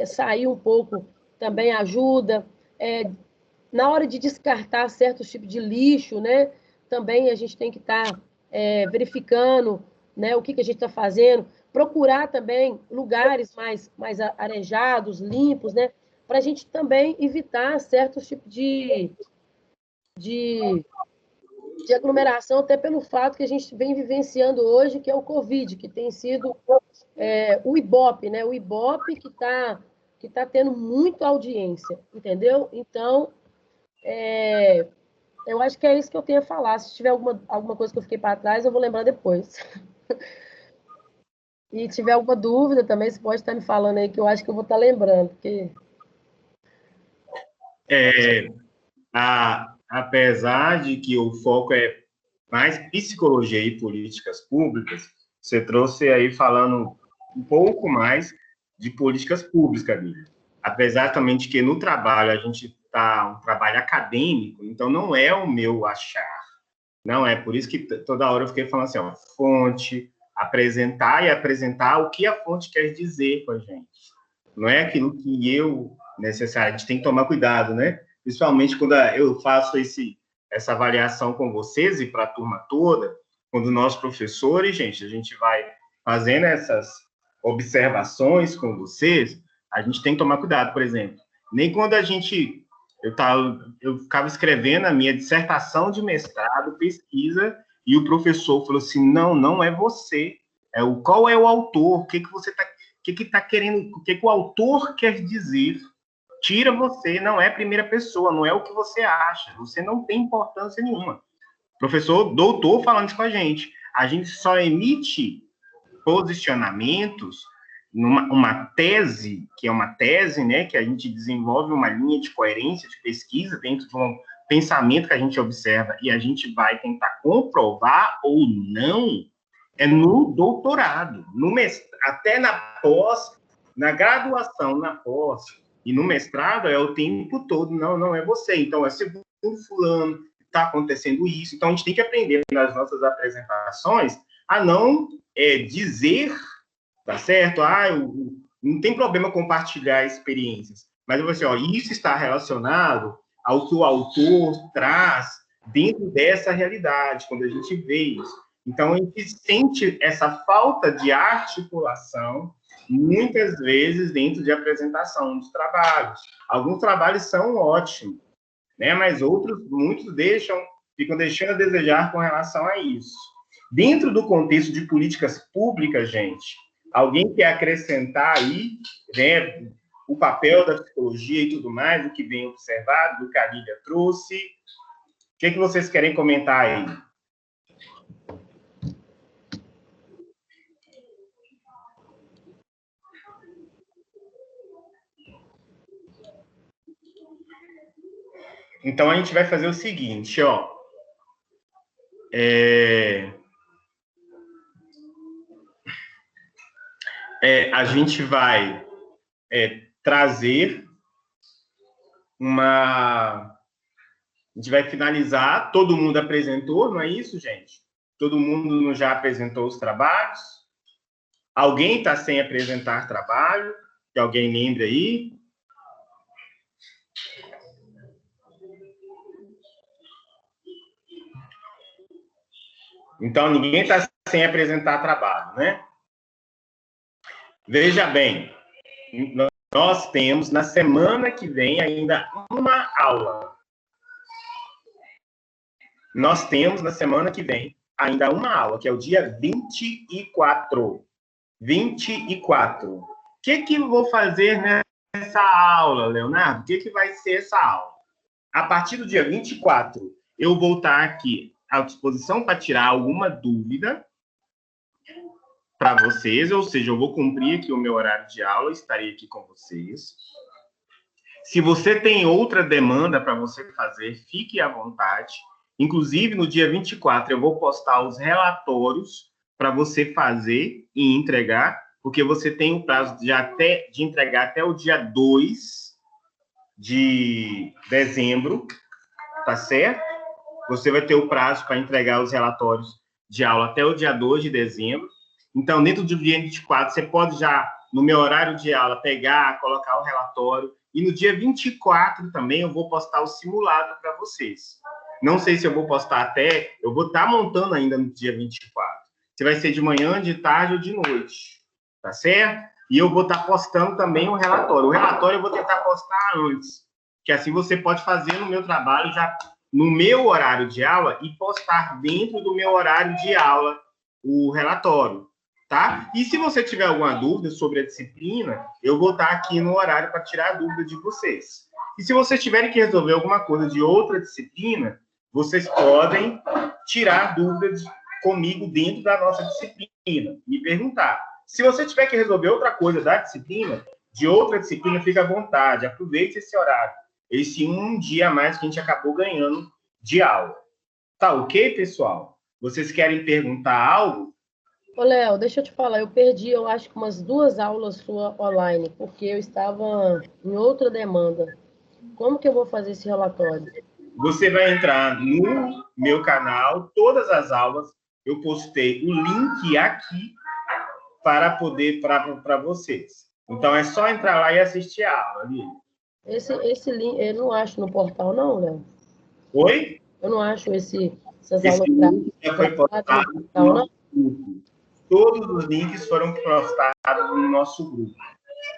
sair um pouco também ajuda. Na hora de descartar certos tipos de lixo, né, também a gente tem que estar verificando, né, o que a gente está fazendo, procurar também lugares mais arejados, limpos, né, para a gente também evitar certos tipos de aglomeração, até pelo fato que a gente vem vivenciando hoje, que é o Covid, que tem sido o Ibope, né, o Ibope que tá tendo muita audiência, entendeu? Então, eu acho que é isso que eu tenho a falar. Se tiver alguma coisa que eu fiquei para trás, eu vou lembrar depois. E tiver alguma dúvida também, você pode estar me falando aí, que eu acho que eu vou estar lembrando. Porque... Apesar de que o foco é mais psicologia e políticas públicas, você trouxe aí falando um pouco mais de políticas públicas, Bíblia. Apesar também de que no trabalho a gente está um trabalho acadêmico, então não é o meu achar. Não é, por isso que toda hora eu fiquei falando assim, ó, fonte, apresentar o que a fonte quer dizer com a gente. Não é aquilo que necessário, a gente tem que tomar cuidado, né? Principalmente quando eu faço essa avaliação com vocês e para a turma toda, quando nós professores, gente, a gente vai fazendo essas observações com vocês, a gente tem que tomar cuidado, por exemplo. Nem quando eu ficava escrevendo a minha dissertação de mestrado, pesquisa, e o professor falou assim, não é você, qual é o autor, o que você está querendo, o que o autor quer dizer. Tira você, não é primeira pessoa, não é o que você acha, você não tem importância nenhuma. Professor, doutor falando isso com a gente só emite posicionamentos numa tese, que é uma tese, né, que a gente desenvolve uma linha de coerência de pesquisa dentro de um pensamento que a gente observa e a gente vai tentar comprovar ou não, no doutorado, no mestrado, até na pós, na graduação, na pós, e no mestrado é o tempo todo, não é você. Então, é segundo fulano, está acontecendo isso. Então, a gente tem que aprender nas nossas apresentações a não dizer, tá certo? Não tem problema compartilhar experiências. Mas eu vou dizer, isso está relacionado ao que o autor traz dentro dessa realidade, quando a gente vê isso. Então, a gente sente essa falta de articulação, muitas vezes, dentro de apresentação dos trabalhos. Alguns trabalhos são ótimos, né? Mas outros, muitos ficam deixando a desejar com relação a isso. Dentro do contexto de políticas públicas, gente, alguém quer acrescentar aí, né, o papel da psicologia e tudo mais, o que vem observado, do que a Lívia trouxe? O que vocês querem comentar aí? Então, a gente vai fazer o seguinte, ó. A gente vai trazer a gente vai finalizar, todo mundo apresentou, não é isso, gente? Todo mundo já apresentou os trabalhos? Alguém está sem apresentar trabalho? Que alguém lembre aí? Então, ninguém está sem apresentar trabalho, né? Veja bem, nós temos na semana que vem ainda uma aula. Nós temos na semana que vem ainda uma aula, que é o dia 24. 24. O que eu vou fazer nessa aula, Leonardo? O que vai ser essa aula? A partir do dia 24, eu vou estar aqui à disposição para tirar alguma dúvida para vocês, ou seja, eu vou cumprir aqui o meu horário de aula, estarei aqui com vocês. Se você tem outra demanda para você fazer, fique à vontade. Inclusive, no dia 24, eu vou postar os relatórios para você fazer e entregar, porque você tem o prazo de entregar até o dia 2 de dezembro, tá certo? Você vai ter o prazo para entregar os relatórios de aula até o dia 2 de dezembro. Então, dentro do dia 24, você pode já, no meu horário de aula, pegar, colocar o relatório. E no dia 24 também eu vou postar o simulado para vocês. Não sei se eu vou postar eu vou estar montando ainda no dia 24. Se vai ser de manhã, de tarde ou de noite, tá certo? E eu vou estar postando também o relatório. O relatório eu vou tentar postar antes, que assim você pode fazer no meu trabalho já no meu horário de aula e postar dentro do meu horário de aula o relatório, tá? E se você tiver alguma dúvida sobre a disciplina, eu vou estar aqui no horário para tirar a dúvida de vocês. E se vocês tiverem que resolver alguma coisa de outra disciplina, vocês podem tirar dúvidas comigo dentro da nossa disciplina, me perguntar. Se você tiver que resolver outra coisa da disciplina, de outra disciplina, fica à vontade, aproveite esse horário, esse um dia a mais que a gente acabou ganhando de aula. Tá ok, pessoal? Vocês querem perguntar algo? Ô, Léo, deixa eu te falar, eu perdi, eu acho que umas 2 aulas sua online, porque eu estava em outra demanda. Como que eu vou fazer esse relatório? Você vai entrar no meu canal, todas as aulas, eu postei o link aqui para vocês. Então, é só entrar lá e assistir a aula ali. Esse link, eu não acho no portal, não, Léo? Oi? Eu não acho essas Esse aulas link já foi postado no portal, nosso grupo. Todos os links foram postados no nosso grupo,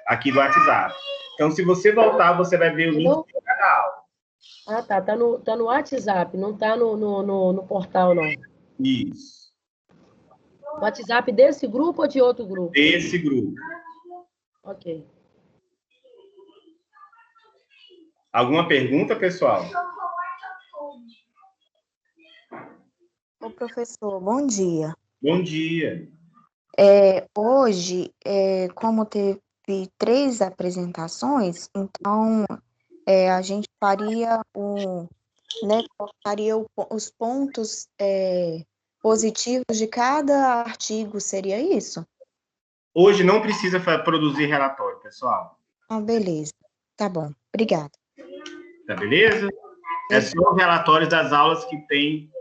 aqui do WhatsApp. Então, se você voltar, você vai ver o link do canal. Ah, tá. Tá no WhatsApp, não tá no portal, não. Isso. No WhatsApp desse grupo ou de outro grupo? Desse grupo. Ok. Alguma pergunta, pessoal? Ô, professor, bom dia. Bom dia. Hoje, como teve 3 apresentações, então a gente faria colocaria os pontos positivos de cada artigo, seria isso? Hoje não precisa produzir relatório, pessoal. Ah, beleza. Tá bom. Obrigada. Tá beleza? É só os relatórios das aulas que tem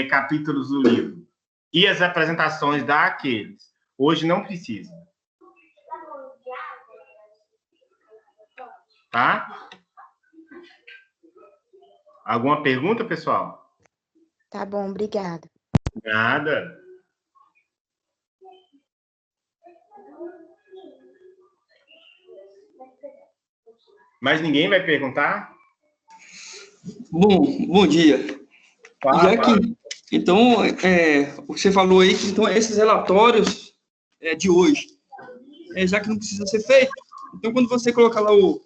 capítulos do livro. E as apresentações daqueles. Hoje não precisa. Tá? Alguma pergunta, pessoal? Tá bom, obrigada. Nada. Mas ninguém vai perguntar? Bom dia. Fala, então, você falou aí que então, esses relatórios de hoje, já que não precisa ser feito, então quando você colocar lá os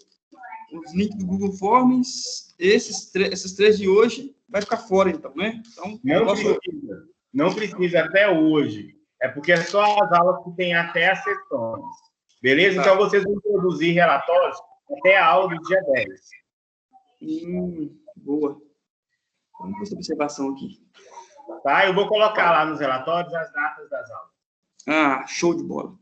links do Google Forms, esses três de hoje vai ficar fora, então, né? Então, não precisa até hoje. É porque é só as aulas que tem até as sessões. Beleza? Então, vocês vão produzir relatórios até a aula do dia 10. Boa. Vamos fazer observação aqui. Tá? Eu vou colocar lá nos relatórios as datas das aulas. Show de bola.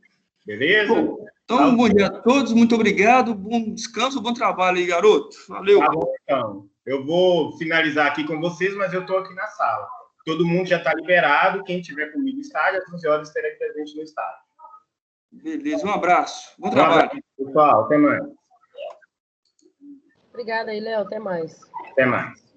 Beleza? Bom, então, bom dia a todos, muito obrigado, bom descanso, bom trabalho aí, garoto. Valeu. Tá bom, então. Eu vou finalizar aqui com vocês, mas eu estou aqui na sala. Todo mundo já está liberado, quem estiver comigo no estádio, às 11 horas estarei presente no estádio. Beleza, um abraço. Bom trabalho. Abraço, pessoal. Até mais. Obrigada aí, Léo. Até mais. Até mais.